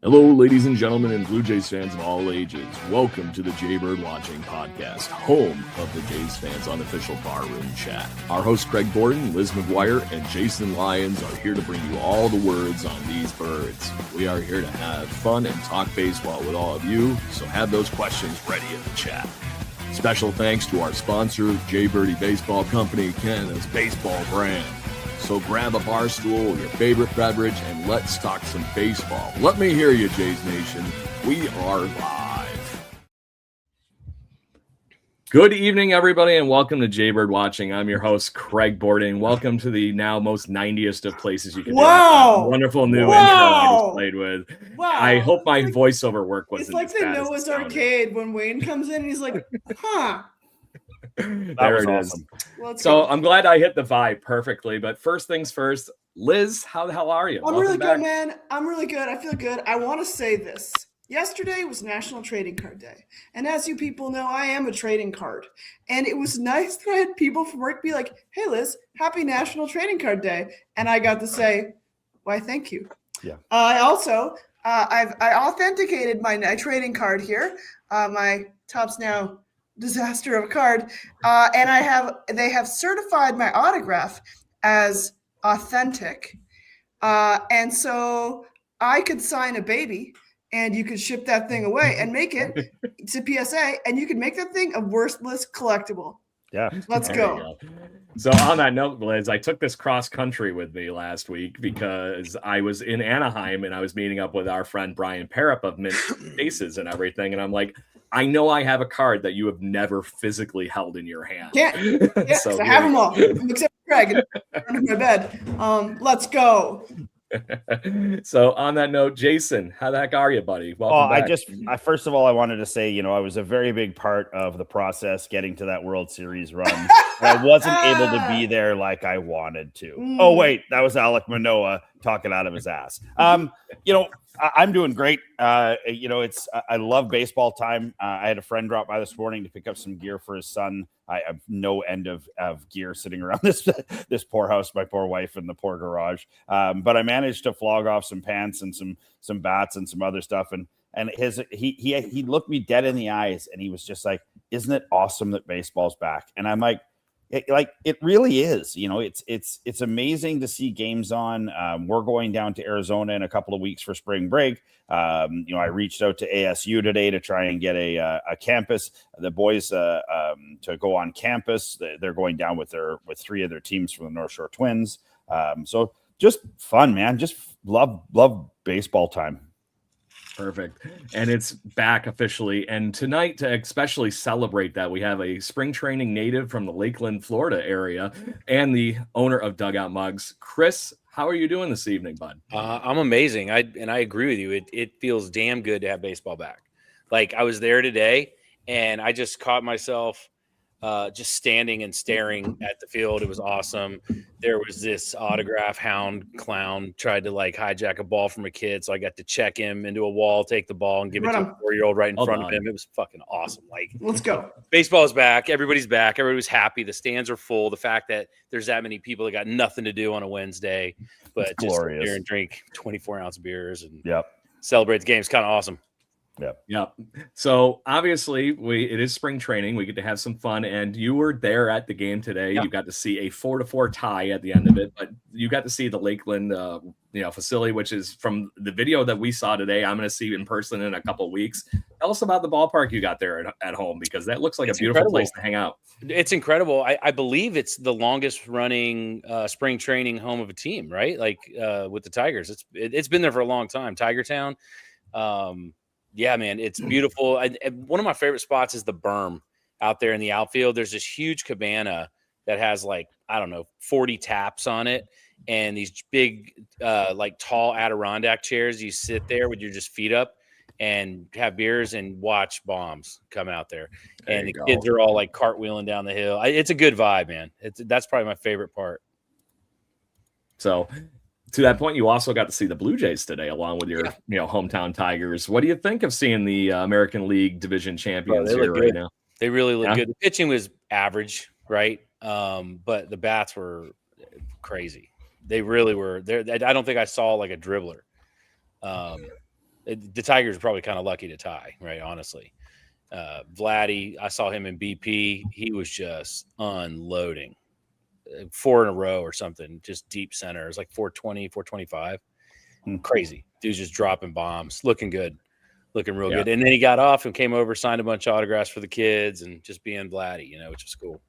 Hello, ladies and gentlemen, and Blue Jays fans of all ages. Welcome to the Jaybird Watching Podcast, home of the Jays fans' unofficial barroom chat. Our hosts Craig Borden, Liz McGuire, and Jason Lyons are here to bring you all the words on these birds. We are here to have fun and talk baseball with all of you, so have those questions ready in the chat. Special thanks to our sponsor, Jaybirdie Baseball Company, Canada's baseball brand. So grab a bar stool, your favorite beverage, and let's talk some baseball. Let me hear you, Jays Nation. We are live. Good evening, everybody, and welcome to Jaybird Watching. I'm your host, Craig Borden. Welcome to the now most 90st of places you can do. Wonderful new intro I just played with. Wow. I hope my voiceover work wasn't It's like the Noah's Arcade when Wayne comes in and he's like, huh. There it is. So I'm glad I hit the vibe perfectly. But first things first, Liz, how the hell are you? I'm really good, man. I'm really good. I feel good. I want to say this. Yesterday was National Trading Card Day. And as you people know, I am a trading card. And it was nice that I had people from work be like, hey, Liz, happy National Trading Card Day. And I got to say, why, thank you. Yeah. I also, I authenticated my trading card here. My Topps Now disaster of a card, and they have certified my autograph as authentic, and so I could sign a baby and you could ship that thing away and make it to PSA, and you could make that thing a worthless collectible. Yeah, let's go. So on that note, Liz, I took this cross country with me last week because I was in Anaheim and I was meeting up with our friend Brian Parup of Mint Faces and everything, and I'm like, I know I have a card that you have never physically held in your hand. Yeah, so I have them all, except for Craig under my bed. Let's go. So on that note, Jason, how the heck are you, buddy? Welcome back. First of all, I wanted to say, I was a very big part of the process getting to that World Series run. I wasn't able to be there like I wanted to. Oh, wait, that was Alek Manoah talking out of his ass. I'm doing great. I love baseball time. I had a friend drop by this morning to pick up some gear for his son. I have no end of gear sitting around this poor house, my poor wife, and the poor garage. But I managed to flog off some pants and some bats and some other stuff. And he looked me dead in the eyes and he was just like, "Isn't it awesome that baseball's back?" And I'm like, it really is. It's amazing to see games on. We're going down to Arizona in a couple of weeks for spring break. I reached out to ASU today to try and get a campus. The boys to go on campus. They're going down with three of their teams from the North Shore Twins. So just fun, man. Just love baseball time. Perfect. And it's back officially. And tonight, to especially celebrate that, we have a spring training native from the Lakeland, Florida area and the owner of Dugout Mugs. Kris, how are you doing this evening, bud? I'm amazing. I agree with you. It feels damn good to have baseball back. Like, I was there today and I just caught myself just standing and staring at the field. It was awesome. There was this autograph hound clown tried to hijack a ball from a kid. So I got to check him into a wall, take the ball and give it to a 4-year-old right in front of him. It was fucking awesome. Let's go. Baseball is back. Everybody's back. Everybody was happy. The stands are full. The fact that there's that many people that got nothing to do on a Wednesday, but it's just sit there and drink 24-ounce beers and celebrate the game is kind of awesome. Yep. So obviously it is spring training. We get to have some fun, and you were there at the game today. You got to see a 4-4 tie at the end of it, but you got to see the Lakeland, facility, which is from the video that we saw today. I'm going to see in person in a couple of weeks. Tell us about the ballpark you got there at home, because that looks like a beautiful place to hang out. It's incredible. I believe it's the longest running spring training home of a team, right? With the Tigers, it's been there for a long time. Tiger Town. Yeah, man, it's beautiful. One of my favorite spots is the berm out there in the outfield. There's this huge cabana that has 40 taps on it, and these big, tall Adirondack chairs. You sit there with your just feet up and have beers and watch bombs come out there. And the kids are all cartwheeling down the hill. It's a good vibe, man. That's probably my favorite part. So, to that point, you also got to see the Blue Jays today, along with your hometown Tigers. What do you think of seeing the American League Division champions here right now? They really look good. The pitching was average, right? But the bats were crazy. They really were. I don't think I saw a dribbler. The Tigers are probably kind of lucky to tie, right? Honestly. Vladdy, I saw him in BP. He was just unloading 4 in a row or something, just deep center. It was like 420, 425. Crazy. Dude's just dropping bombs, looking good, looking real good. And then he got off and came over, signed a bunch of autographs for the kids and just being Vladdy, which was cool.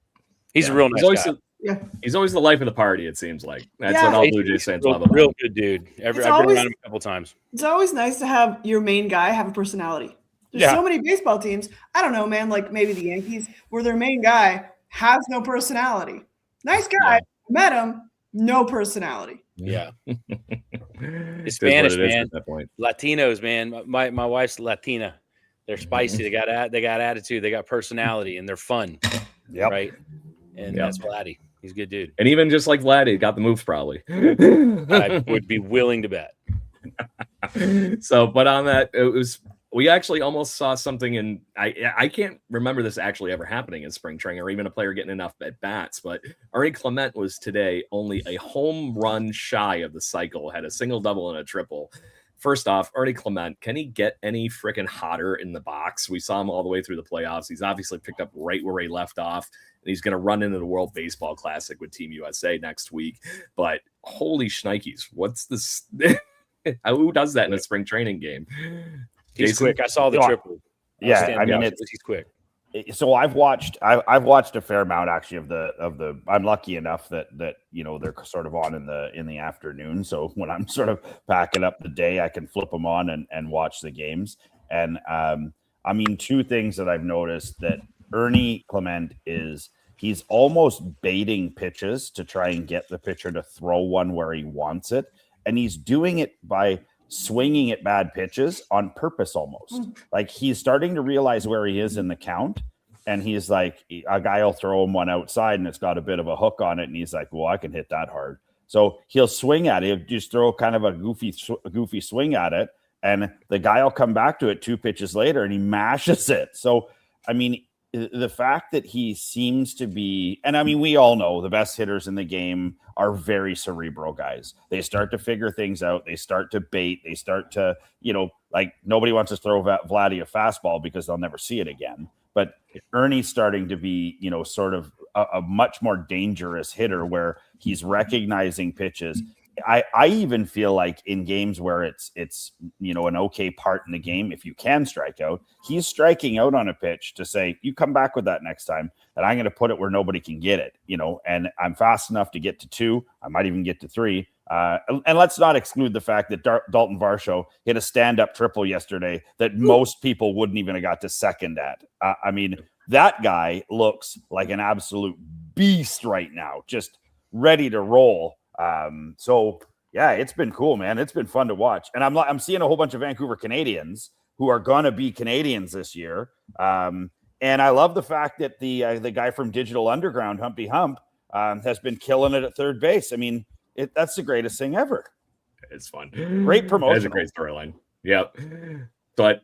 He's a real nice guy. He's always the life of the party, it seems like. That's what all Blue Jays fans love about him. Real good dude. I've been around him a couple times. It's always nice to have your main guy have a personality. There's so many baseball teams. I don't know, man, like maybe the Yankees, where their main guy has no personality. Nice guy, met him, no personality. Yeah. It's Spanish, man. Latinos, man. My wife's Latina. They're spicy. They got attitude. They got personality, and they're fun. Yep. Right. And that's Vladdy. He's a good dude. And even just like Vladdy, got the moves probably. I would be willing to bet. So, but on that, we actually almost saw something in, I can't remember this actually ever happening in spring training or even a player getting enough at bats, but Ernie Clement was today only a home run shy of the cycle, had a single, double, and a triple. First off, Ernie Clement, can he get any freaking hotter in the box? We saw him all the way through the playoffs. He's obviously picked up right where he left off, and he's going to run into the World Baseball Classic with Team USA next week. But holy shnikes, what's this? Who does that in a spring training game? He's Jason? quick. I saw the triple. Yeah, I mean, he's quick. So I've watched a fair amount actually of the. I'm lucky enough that they're sort of on in the afternoon. So when I'm sort of packing up the day, I can flip them on and watch the games. And I mean, two things that I've noticed that Ernie Clement he's almost baiting pitches to try and get the pitcher to throw one where he wants it, and he's doing it by swinging at bad pitches on purpose almost. Like he's starting to realize where he is in the count, and he's like, a guy will throw him one outside and it's got a bit of a hook on it, and he's like, well, I can hit that hard. So he'll swing at it. He'll just throw kind of a goofy swing at it, and the guy will come back to it 2 pitches later and he mashes it. So I mean, the fact that he seems to be, and I mean, we all know the best hitters in the game are very cerebral guys. They start to figure things out. They start to bait. They start to, like nobody wants to throw Vladdy a fastball because they'll never see it again. But Ernie's starting to be, sort of a much more dangerous hitter where he's recognizing pitches. I even feel like in games where it's an okay part in the game, if you can strike out, he's striking out on a pitch to say, you come back with that next time, and I'm going to put it where nobody can get it, and I'm fast enough to get to 2. I might even get to 3. And let's not exclude the fact that Dalton Varsho hit a stand-up triple yesterday that most people wouldn't even have got to second at. I mean, that guy looks like an absolute beast right now, just ready to roll. So yeah, it's been cool, man. It's been fun to watch. And I'm seeing a whole bunch of Vancouver Canadians who are going to be Canadians this year. And I love the fact that the guy from Digital Underground, Humpty Hump, has been killing it at third base. I mean, that's the greatest thing ever. It's fun. Great promotion. It's a great storyline. Yep. But,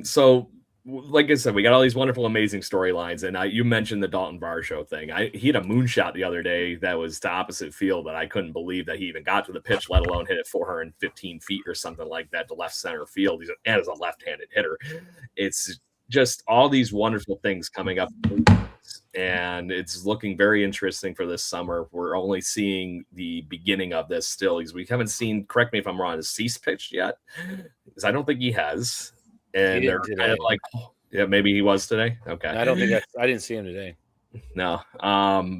so like I said, we got all these wonderful, amazing storylines, and you mentioned the Dalton Varsho thing. He had a moonshot the other day that was to opposite field that I couldn't believe that he even got to the pitch, let alone hit it 415 feet or something like that to left center field. And as a left-handed hitter, it's just all these wonderful things coming up, and it's looking very interesting for this summer. We're only seeing the beginning of this still, because we haven't seen. Correct me if I'm wrong. Has Cease pitched yet? Because I don't think he has. And they're kind of like, yeah, maybe he was today. Okay. I don't think I didn't see him today. No.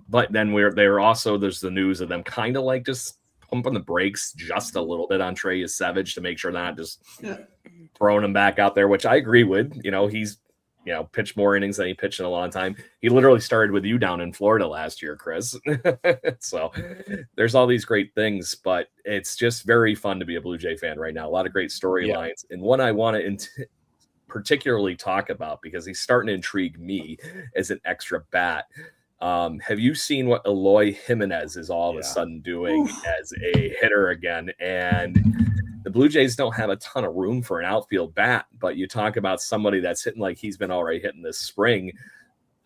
But then there's the news of them kind of like just pumping the brakes just a little bit on Trey Savage to make sure they're not just throwing him back out there, which I agree with. He's, pitched more innings than he pitched in a long time. He literally started with you down in Florida last year, Chris. So there's all these great things, but it's just very fun to be a Blue Jay fan right now. A lot of great storylines. And one I want to particularly talk about, because he's starting to intrigue me as an extra bat. Have you seen what Eloy Jimenez is all of a sudden doing as a hitter again? And the Blue Jays don't have a ton of room for an outfield bat, but you talk about somebody that's hitting like he's been already hitting this spring.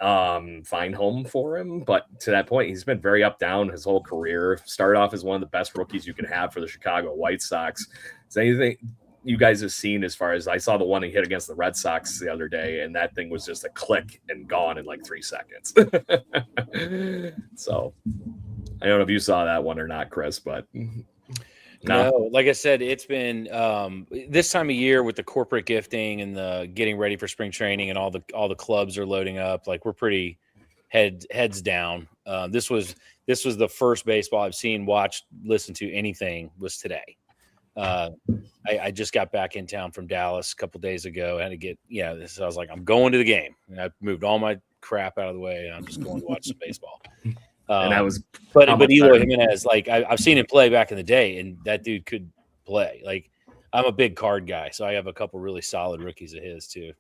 Find home for him, but to that point, he's been very up down his whole career. Started off as one of the best rookies you can have for the Chicago White Sox. Is anything you guys have seen as far as I saw the one he hit against the Red Sox the other day, and that thing was just a click and gone in like 3 seconds. So I don't know if you saw that one or not, Kris, but no, like I said, it's been this time of year with the corporate gifting and the getting ready for spring training, and all the clubs are loading up. Like we're pretty heads down. This was the first baseball I've seen, watched, listened to anything was today. I just got back in town from Dallas a couple days ago. I had to get, I was like, I'm going to the game, and I moved all my crap out of the way, and I'm just going to watch some baseball. And that was, but Eloy Jimenez, like I've seen him play back in the day, and that dude could play. Like I'm a big card guy, so I have a couple really solid rookies of his too.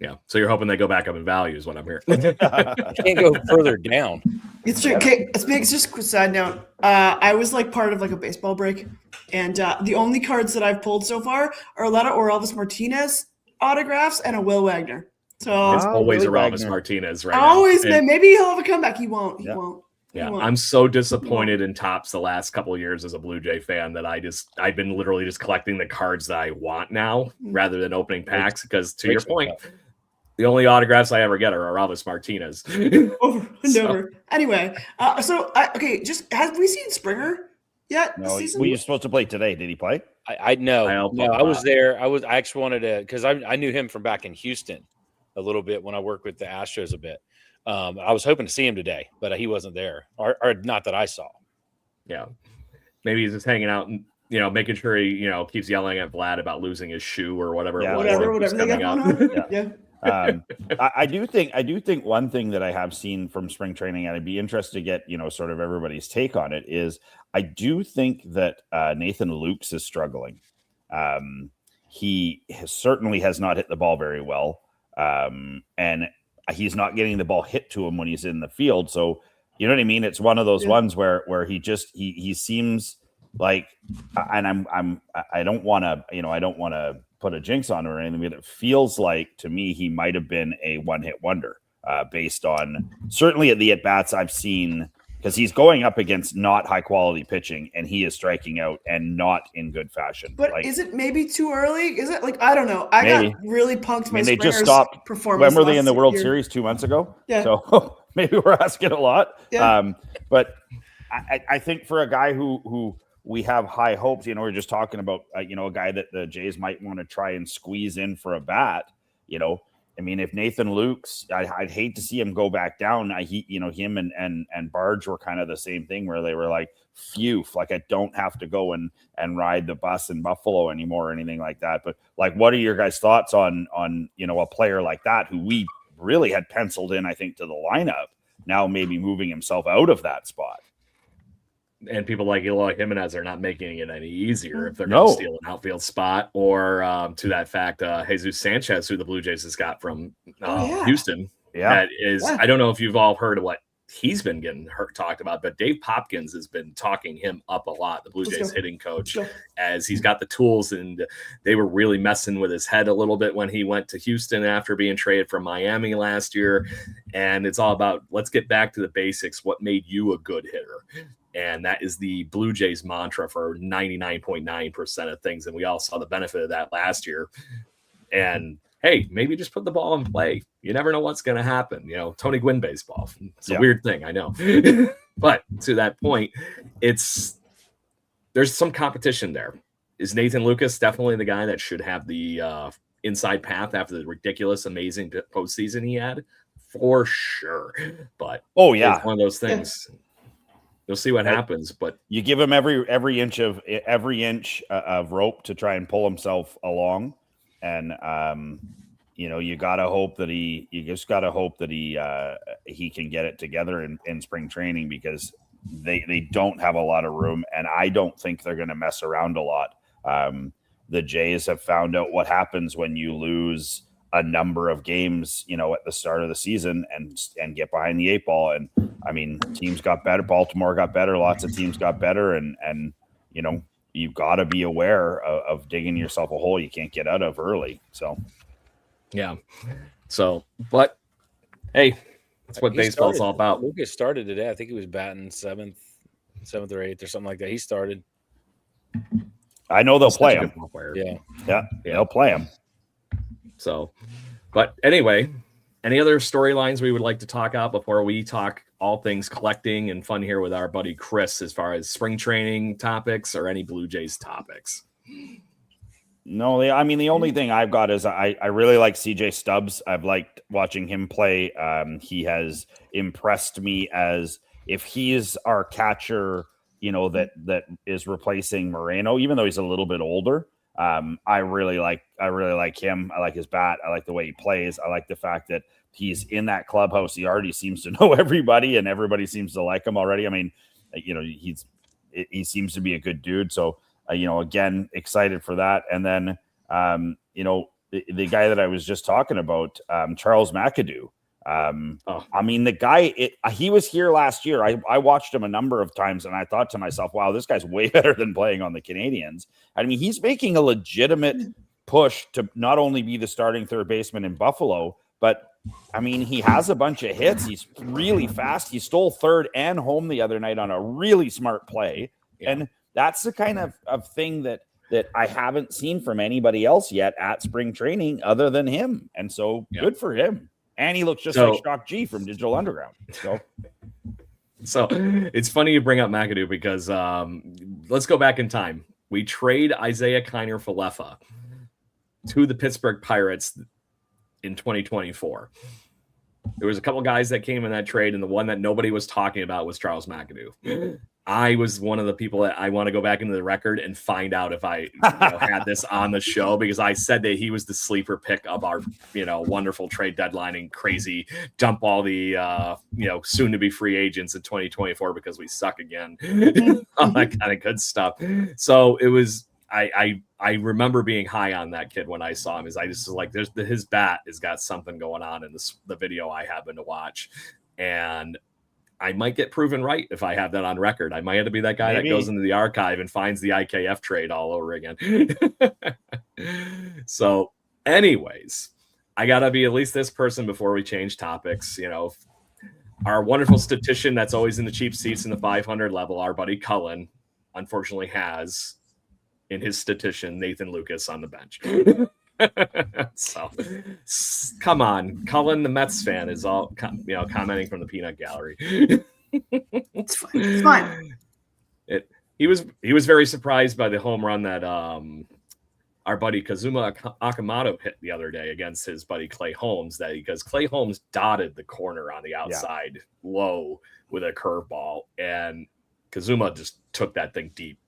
Yeah, so you're hoping they go back up in value is what I'm hearing. Can't go further down. It's true. Okay, it's just a quick side note. I was like part of like a baseball break, and the only cards that I've pulled so far are a lot of Orelvis Martinez autographs and a Will Wagner. So it's always Willie Orelvis Wagner. Martinez, right? Always, now. maybe he'll have a comeback. He won't. He Yeah. won't. Yeah, I'm so disappointed in Topps the last couple of years as a Blue Jay fan that I've been literally just collecting the cards that I want now rather than opening packs, because to your point, the only autographs I ever get are Orelvis Martinez. Over and over. Anyway, have we seen Springer yet? No, this season? we were supposed to play today. Did he play? I was there. I actually wanted to, because I knew him from back in Houston a little bit when I worked with the Astros a bit. I was hoping to see him today, but he wasn't there, or not that I saw. Yeah, maybe he's just hanging out and making sure he keeps yelling at Vlad about losing his shoe or whatever. Yeah, whatever they got going on. Yeah. I do think one thing that I have seen from spring training, and I'd be interested to get sort of everybody's take on it, is I do think that Nathan Lukes is struggling. He certainly has not hit the ball very well, and he's not getting the ball hit to him when he's in the field. So you know what I mean? It's one of those ones where he seems like, and I don't want to put a jinx on him or anything, but it feels like to me he might have been a one-hit wonder based on certainly at the at-bats I've seen, because he's going up against not high-quality pitching, and he is striking out and not in good fashion. But is it maybe too early? Is it like, I don't know. I got really punked by they just Springer's stopped performance. When were they in the World year. Series 2 months ago? Yeah. So maybe we're asking a lot. Yeah. But I think for a guy who we have high hopes, we're just talking about, a guy that the Jays might want to try and squeeze in for a bat, I mean, if Nathan Lukes, I'd hate to see him go back down. Him and Barge were kind of the same thing, where they were like, phew, like I don't have to go and ride the bus in Buffalo anymore or anything like that. But like, what are your guys' thoughts on a player like that who we really had penciled in, I think, to the lineup, now maybe moving himself out of that spot? And people like Eloy Jimenez are not making it any easier if they're going to steal an outfield spot, or to that fact, Jesus Sanchez, who the Blue Jays has got from Houston. Yeah, that is. Yeah. I don't know if you've all heard of what he's been getting talked about, but Dave Popkins has been talking him up a lot, the Blue Jays hitting coach, as he's got the tools, and they were really messing with his head a little bit when he went to Houston after being traded from Miami last year. And it's all about, let's get back to the basics. What made you a good hitter? And that is the Blue Jays mantra for 99.9% of things. And we all saw the benefit of that last year. And hey, maybe just put the ball in play. You never know what's going to happen. Tony Gwynn baseball. It's a weird thing, I know. But to that point, there's some competition there. Is Nathan Lukes definitely the guy that should have the inside path after the ridiculous, amazing postseason he had? For sure. But it's one of those things. You'll see what happens, but you give him every inch of rope to try and pull himself along, and you gotta hope that he can get it together in spring training, because they don't have a lot of room, and I don't think they're going to mess around a lot. The Jays have found out what happens when you lose a number of games, at the start of the season and get behind the 8 ball. And I mean, teams got better. Baltimore got better. Lots of teams got better. And you've got to be aware of digging yourself a hole you can't get out of early. So, yeah. So, but hey, that's what baseball's all about. Lucas started today. I think he was batting seventh or eighth or something like that. He started. I know they'll Such play a good him. ball player. Yeah. They'll play him. So, but anyway, any other storylines we would like to talk about before we talk all things collecting and fun here with our buddy Kris, as far as spring training topics or any Blue Jays topics? No, I mean, the only thing I've got is I really like CJ Stubbs. I've liked watching him play. He has impressed me as if he is our catcher, that is replacing Moreno, even though he's a little bit older. I really like him. I like his bat. I like the way he plays. I like the fact that he's in that clubhouse. He already seems to know everybody, and everybody seems to like him already. I mean, he seems to be a good dude. So, again, excited for that. And then, the guy that I was just talking about, Charles McAdoo. I mean, the guy, he was here last year. I watched him a number of times, and I thought to myself, wow, this guy's way better than playing on the Canadians. I mean, he's making a legitimate push to not only be the starting third baseman in Buffalo, but I mean, he has a bunch of hits. He's really fast. He stole third and home the other night on a really smart play. Yeah. And that's the kind of thing that I haven't seen from anybody else yet at spring training other than him. And so good for him. And he looks just like Shock G from Digital Underground. So it's funny you bring up McAdoo because let's go back in time. We trade Isaiah Kiner Falefa to the Pittsburgh Pirates in 2024. There was a couple guys that came in that trade, and the one that nobody was talking about was Charles McAdoo. I was one of the people that I want to go back into the record and find out if I had this on the show, because I said that he was the sleeper pick of our, wonderful trade deadline and crazy dump all the, soon to be free agents in 2024 because we suck again. All that kind of good stuff. So it was, I remember being high on that kid when I saw him. I just was like, his bat has got something going on in the video I happen to watch. And I might get proven right if I have that on record. I might have to be that guy that goes into the archive and finds the IKF trade all over again. So anyways, I got to be at least this person before we change topics. Our wonderful statistician that's always in the cheap seats in the 500 level, our buddy Cullen, unfortunately has in his statistician Nathan Lucas on the bench. So come on, Cullen, the Mets fan, is all commenting from the peanut gallery. It's fine. It's fine. He was very surprised by the home run that our buddy Kazuma Akamoto hit the other day against his buddy Clay Holmes. Because Clay Holmes dotted the corner on the outside low with a curveball, and Kazuma just took that thing deep.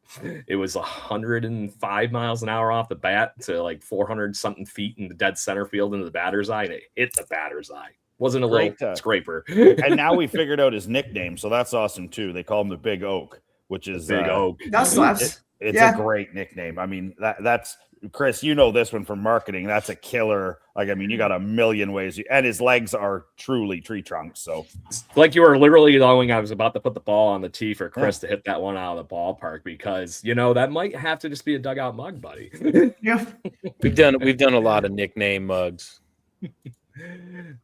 It was 105 miles an hour off the bat to like 400 something feet in the dead center field into the batter's eye, and it hit the batter's eye. Wasn't a little scraper. And now we figured out his nickname, so that's awesome too. They call him the Big Oak, which is Big Oak. That slaps. It's a great nickname. I mean, that's Chris, this one from marketing. That's a killer. Like, I mean, you got a million ways. And his legs are truly tree trunks. So, like, you were literally knowing I was about to put the ball on the tee for Chris to hit that one out of the ballpark, because that might have to just be a dugout mug, buddy. Yeah, we've done a lot of nickname mugs.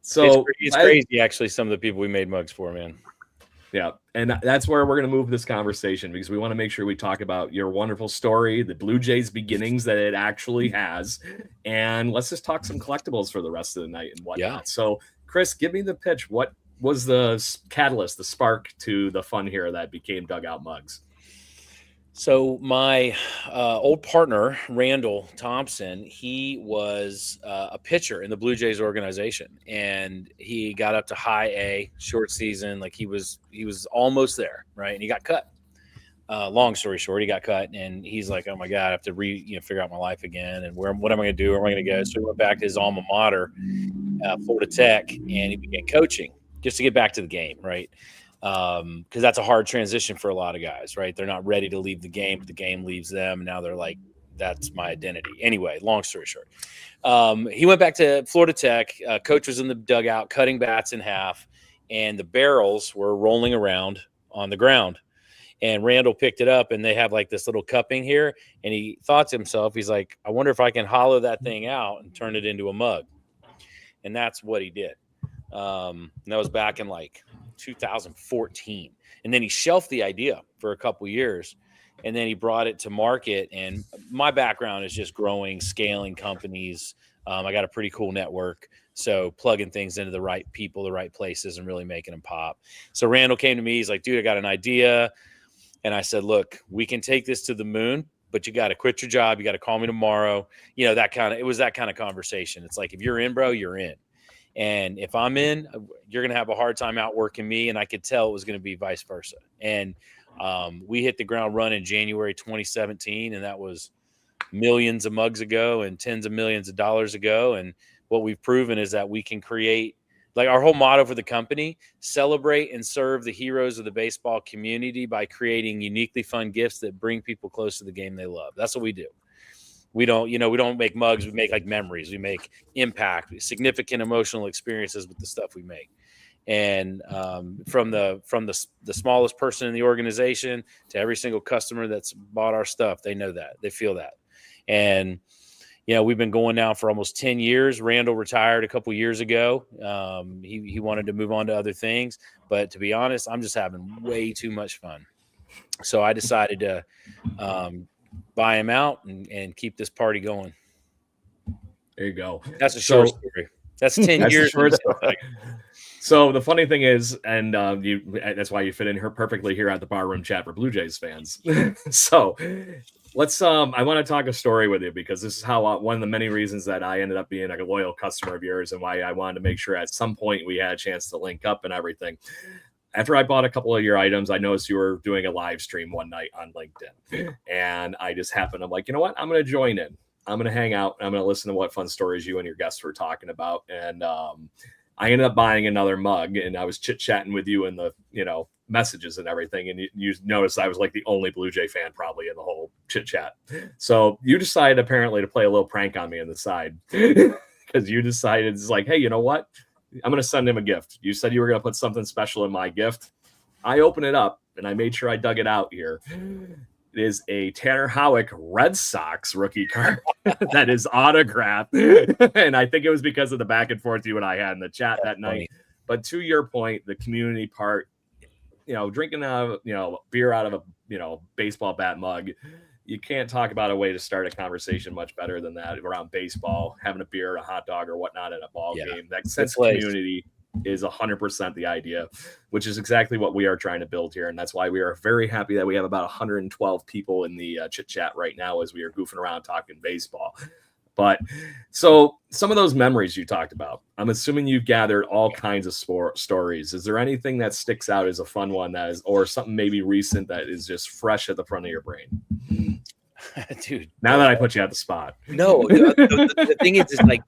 So it's crazy, actually. Some of the people we made mugs for, man. Yeah, and that's where we're going to move this conversation, because we want to make sure we talk about your wonderful story, the Blue Jays beginnings that it actually has, and let's just talk some collectibles for the rest of the night and whatnot. Yeah. So, Chris, give me the pitch. What was the catalyst, the spark to the fun here that became Dugout Mugs? So my old partner, Randall Thompson, he was a pitcher in the Blue Jays organization, and he got up to high A, short season. Like he was almost there, right? And he got cut. Long story short, he got cut, and he's like, "Oh my God, I have to figure out my life again, and what am I going to do? Where am I going to go?" So he went back to his alma mater, Florida Tech, and he began coaching just to get back to the game, right? Because that's a hard transition for a lot of guys, right? They're not ready to leave the game, but the game leaves them. And now they're like, that's my identity. Anyway, long story short, he went back to Florida Tech. Coach was in the dugout, cutting bats in half, and the barrels were rolling around on the ground. And Randall picked it up, and they have like this little cupping here. And he thought to himself, he's like, I wonder if I can hollow that thing out and turn it into a mug. And that's what he did. And that was back in like 2014, and then he shelved the idea for a couple years, and then he brought it to market. And my background is just growing, scaling companies. I got a pretty cool network, so plugging things into the right people, the right places, and really making them pop. So Randall came to me. He's like, dude, I got an idea. And I said, look, we can take this to the moon, but you got to quit your job. You got to call me tomorrow. You know, it was that kind of conversation. It's like, if you're in, bro, you're in. And if I'm in, you're going to have a hard time outworking me. And I could tell it was going to be vice versa. And we hit the ground running in January 2017. And that was millions of mugs ago and tens of millions of dollars ago. And what we've proven is that we can create, like, our whole motto for the company: celebrate and serve the heroes of the baseball community by creating uniquely fun gifts that bring people close to the game they love. That's what we do. We don't make mugs. We make like memories. We make impact, significant emotional experiences with the stuff we make. And from the smallest person in the organization to every single customer that's bought our stuff, they know that, they feel that. And, you know, we've been going now for almost 10 years. Randall retired a couple years ago. He wanted to move on to other things, but to be honest, I'm just having way too much fun. So I decided to buy him out and keep this party going. There you go. That's a short story. That's 10 years. So the funny thing is, and that's why you fit in here perfectly here at the Barroom Chat for Blue Jays fans. So let's, I want to talk a story with you, because this is how one of the many reasons that I ended up being a loyal customer of yours, and why I wanted to make sure at some point we had a chance to link up and everything. After I bought a couple of your items, I noticed you were doing a live stream one night on LinkedIn, and I just happened, I'm like, you know what? I'm going to join in. I'm going to hang out. I'm going to listen to what fun stories you and your guests were talking about. And I ended up buying another mug, and I was chit-chatting with you in the, messages and everything. And you noticed I was like the only Blue Jay fan probably in the whole chit-chat. So you decided apparently to play a little prank on me on the side, because you decided, it's like, hey, you know what? I'm going to send him a gift. You said you were going to put something special in my gift. I opened it up, and I made sure I dug it out here. It is a Tanner Howick Red Sox rookie card that is autographed. And I think it was because of the back and forth you and I had in the chat that night. But to your point, the community part, drinking beer out of a, baseball bat mug, you can't talk about a way to start a conversation much better than that around baseball, having a beer, a hot dog, or whatnot at a ball game. That sense of community is 100% the idea, which is exactly what we are trying to build here. And that's why we are very happy that we have about 112 people in the chit chat right now as we are goofing around talking baseball. But so some of those memories you talked about, I'm assuming you've gathered all kinds of stories. Is there anything that sticks out as a fun one that is, or something maybe recent that is just fresh at the front of your brain? Dude, now that I put you at the spot. No, the thing is like,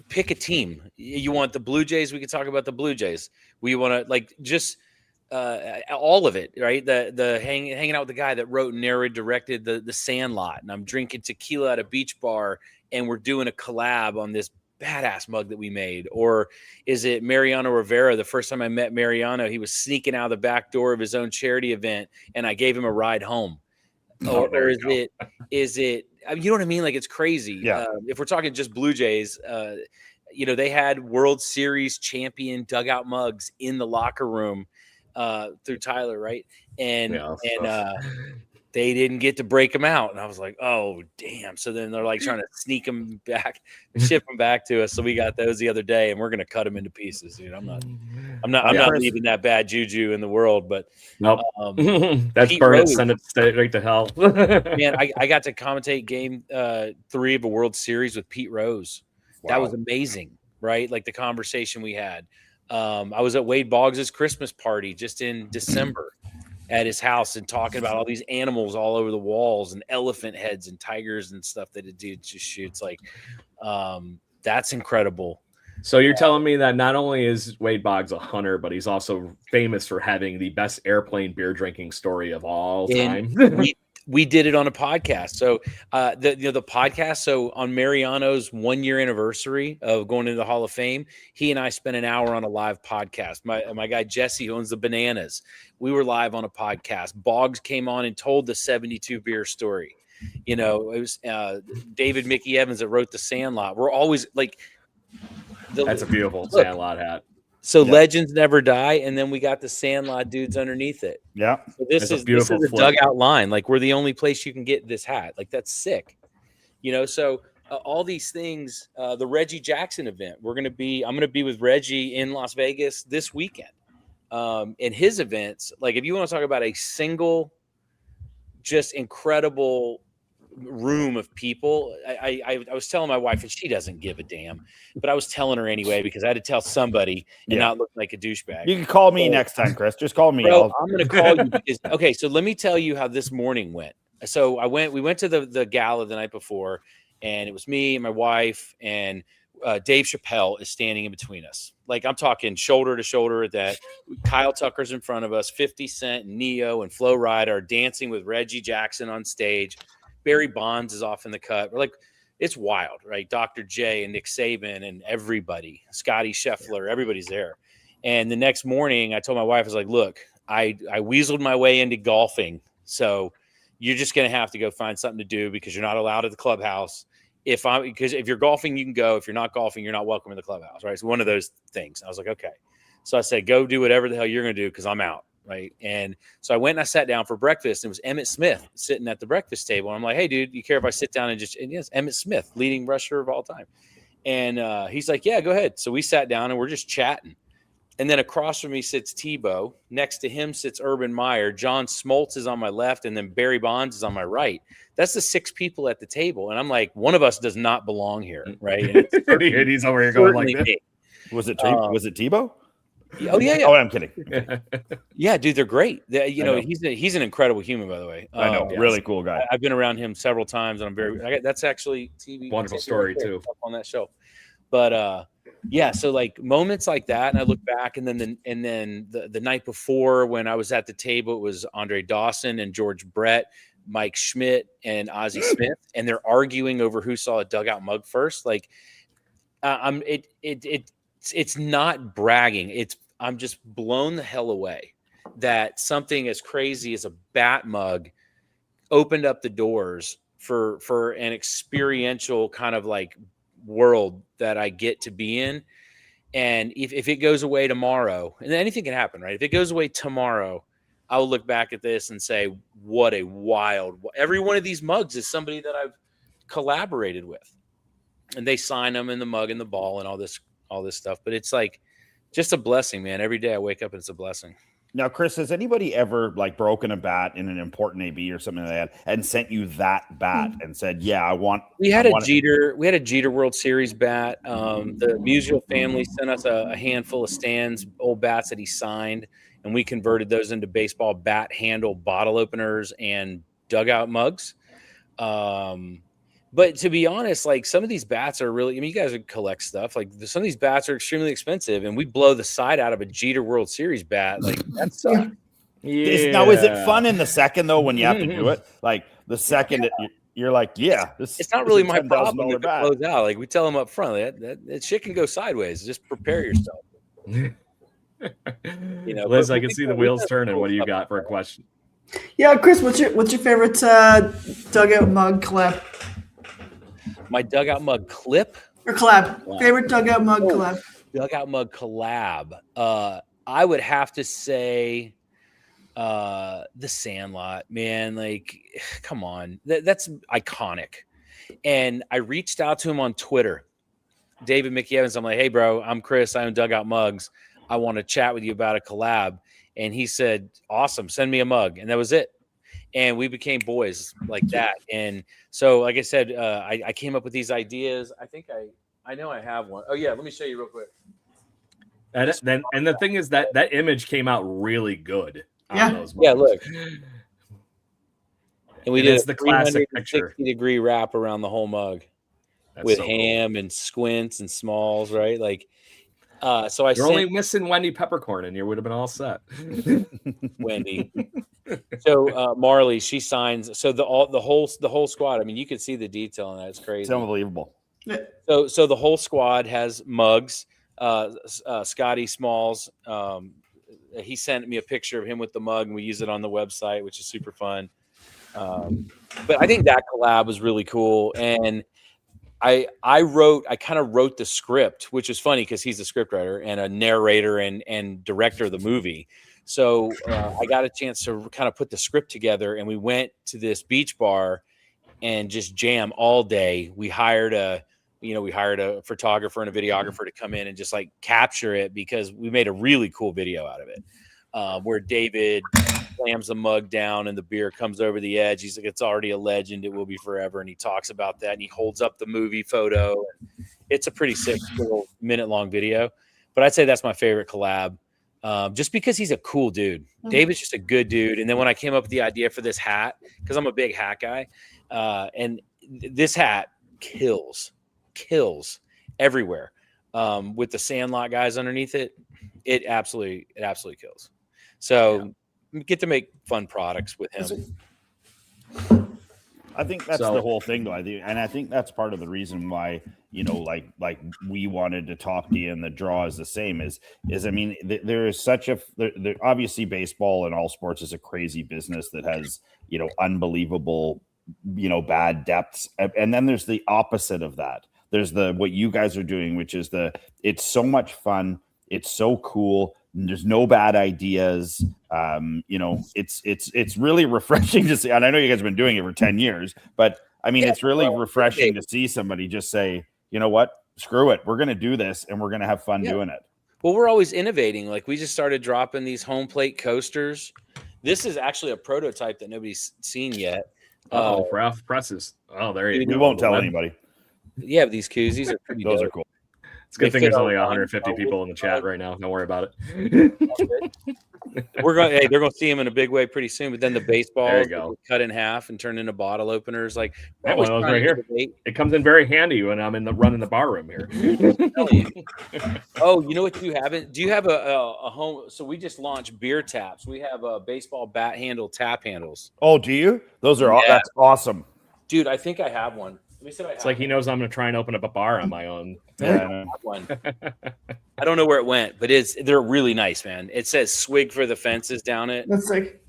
pick a team. You want the Blue Jays? We can talk about the Blue Jays. We want to just all of it, right? The hanging out with the guy that wrote and narrated, directed the Sandlot, and I'm drinking tequila at a beach bar, and we're doing a collab on this badass mug that we made. Or is it Mariano Rivera? The first time I met Mariano, he was sneaking out of the back door of his own charity event, and I gave him a ride home. Or is it? You know what I mean? Like, it's crazy. Yeah. If we're talking just Blue Jays, they had World Series champion Dugout Mugs in the locker room through Tyler, right? And they didn't get to break them out, and I was like, oh damn! So then they're like trying to sneak them back, ship them back to us. So we got those the other day, and we're gonna cut them into pieces, dude. I'm not leaving that bad juju in the world, but nope. That's burn it, send it straight to hell. Man, I got to commentate game 3 of a World Series with Pete Rose. Wow. That was amazing, right? Like the conversation we had. I was at Wade Boggs' Christmas party just in December at his house, and talking about all these animals all over the walls, and elephant heads and tigers and stuff that it dude just shoots. Like, that's incredible. So you're telling me that not only is Wade Boggs a hunter, but he's also famous for having the best airplane beer drinking story of all time. We did it on a podcast. So the podcast. So on Mariano's 1-year anniversary of going into the Hall of Fame, he and I spent an hour on a live podcast. My guy Jesse, who owns the Bananas, we were live on a podcast. Boggs came on and told the 72 beer story. It was David Mickey Evans that wrote the Sandlot. We're always like, that's a beautiful Sandlot hat. So legends never die, and then we got the Sandlot dudes underneath it. Yeah. So this is a dugout line. Like, we're the only place you can get this hat. Like, that's sick. You know, so all these things, the Reggie Jackson event, I'm going to be with Reggie in Las Vegas this weekend. In his events, like, if you want to talk about a single, just incredible room of people, I was telling my wife, and she doesn't give a damn, but I was telling her anyway because I had to tell somebody and not look like a douchebag. You can call me next time, Chris. Just call me. Bro, I'm going to call you because, okay, so let me tell you how this morning went. So we went to the gala the night before, and it was me and my wife, and Dave Chappelle is standing in between us. Like, I'm talking shoulder to shoulder at that. Kyle Tucker's in front of us. 50 Cent, and Neo, and Flo Rida are dancing with Reggie Jackson on stage. Barry Bonds is off in the cut. We're like, it's wild, right? Dr. J and Nick Saban and everybody, Scotty Scheffler, everybody's there. And the next morning, I told my wife, I was like, look, I weaseled my way into golfing. So you're just going to have to go find something to do because you're not allowed at the clubhouse. Because if you're golfing, you can go. If you're not golfing, you're not welcome in the clubhouse, right? It's one of those things. I was like, okay. So I said, go do whatever the hell you're going to do because I'm out. Right. And so I went and I sat down for breakfast. And it was Emmitt Smith sitting at the breakfast table. And I'm like, hey, dude, you care if I sit down and yes, Emmitt Smith, leading rusher of all time. And he's like, yeah, go ahead. So we sat down and we're just chatting. And then across from me sits Tebow. Next to him sits Urban Meyer. John Smoltz is on my left. And then Barry Bonds is on my right. That's the 6 people at the table. And I'm like, one of us does not belong here. Right. And he's over here going like this. Was it Tebow? Oh yeah. Oh, I'm kidding. Yeah, dude, they're great. He's an incredible human, by the way. I know, really cool guy. I've been around him several times, and that's actually TV. Wonderful story too on that show. But yeah, so like moments like that, and I look back, and then the night before when I was at the table, it was Andre Dawson and George Brett, Mike Schmidt and Ozzie Smith, and they're arguing over who saw a dugout mug first. Like, it's not bragging. I'm just blown the hell away that something as crazy as a bat mug opened up the doors for an experiential kind of like world that I get to be in. And if it goes away tomorrow, and anything can happen, right? If it goes away tomorrow, I'll look back at this and say, what a wild, every one of these mugs is somebody that I've collaborated with, and they sign them in the mug and the ball and all this stuff. But it's like just a blessing, man. Every day I wake up and it's a blessing. Now, Chris, has anybody ever like broken a bat in an important AB or something like that and sent you that bat and said, yeah, I want. We had a Jeter World Series bat. The Musial family sent us a handful of Stan's old bats that he signed, and we converted those into baseball bat handle bottle openers and dugout mugs. But to be honest, like some of these bats are really, I mean, you guys would collect stuff. Like some of these bats are extremely expensive, and we blow the side out of a Jeter World Series bat. Like that sucks. Yeah. Now, is it fun in the second though when you have to do it? Like the second you're like, yeah, it's not really my problem to close out. Like we tell them up front, that shit can go sideways. Just prepare yourself. Liz, I can see the wheels turning. What do you got for a question? Yeah, Chris, what's your favorite dugout mug collab? My dugout mug clip or collab? Favorite dugout mug collab? Dugout mug collab. I would have to say the Sandlot, man. Like, come on, that's iconic. And I reached out to him on Twitter, David Mickey Evans. I'm like, hey, bro, I'm Chris. I own Dugout Mugs. I want to chat with you about a collab. And he said, awesome, send me a mug. And that was it. And we became boys like that. And so, like I said, I came up with these ideas. I think I know I have one. Oh, yeah. Let me show you real quick. And the thing is that image came out really good. Yeah. Those yeah, look. And we did the classic picture. 360-degree wrap around the whole mug. That's with so ham cool. And squints and smalls, right? Like, so you're only missing Wendy Peppercorn, and you would have been all set. Wendy. So Marley, she signs. So the whole squad. I mean, you could see the detail in that. It's crazy. It's unbelievable. So the whole squad has mugs. Scotty Smalls. He sent me a picture of him with the mug, and we use it on the website, which is super fun. But I think that collab was really cool, and I kind of wrote the script, which is funny because he's a scriptwriter and a narrator and director of the movie. So I got a chance to kind of put the script together, and we went to this beach bar and just jam all day. We hired a photographer and a videographer to come in and just like capture it, because we made a really cool video out of it, where David slams the mug down and the beer comes over the edge. He's like, it's already a legend. It will be forever. And he talks about that, and he holds up the movie photo. It's a pretty sick little minute-long video. But I'd say that's my favorite collab, just because he's a cool dude. Mm-hmm. David's just a good dude. And then when I came up with the idea for this hat, because I'm a big hat guy, and this hat kills everywhere, with the Sandlot guys underneath it. It absolutely kills. So get to make fun products with him. I think that's the whole thing, though. I think that's part of the reason why, like we wanted to talk to you, and the draw is the same. Is I mean, there is such a obviously baseball and all sports is a crazy business that has unbelievable bad depths, and then there's the opposite of that. There's what you guys are doing, which is it's so much fun, it's so cool. There's no bad ideas. It's really refreshing to see. And I know you guys have been doing it for 10 years, but I mean, it's really refreshing to see somebody just say, you know what, screw it. We're going to do this, and we're going to have fun doing it. Well, we're always innovating. Like, we just started dropping these home plate coasters. This is actually a prototype that nobody's seen yet. Ralph presses. Oh, there you go. We won't tell anybody. Yeah, these koozies are pretty Those dope. are cool. It's a good thing there's only 150 people in the chat right now. Don't worry about it. They're going to see him in a big way pretty soon. But then the baseball cut in half and turn into bottle openers. Like that one right here. It comes in very handy when I'm running the bar room here. Oh, you know what you haven't? Do you have a home? So we just launched beer taps. We have a baseball bat handle tap handles. Oh, do you? Those are that's awesome, dude. I think I have one. It's like he knows I'm going to try and open up a bar on my own. I don't know where it went, but they're really nice, man. It says "swig for the fences" down it. That's like,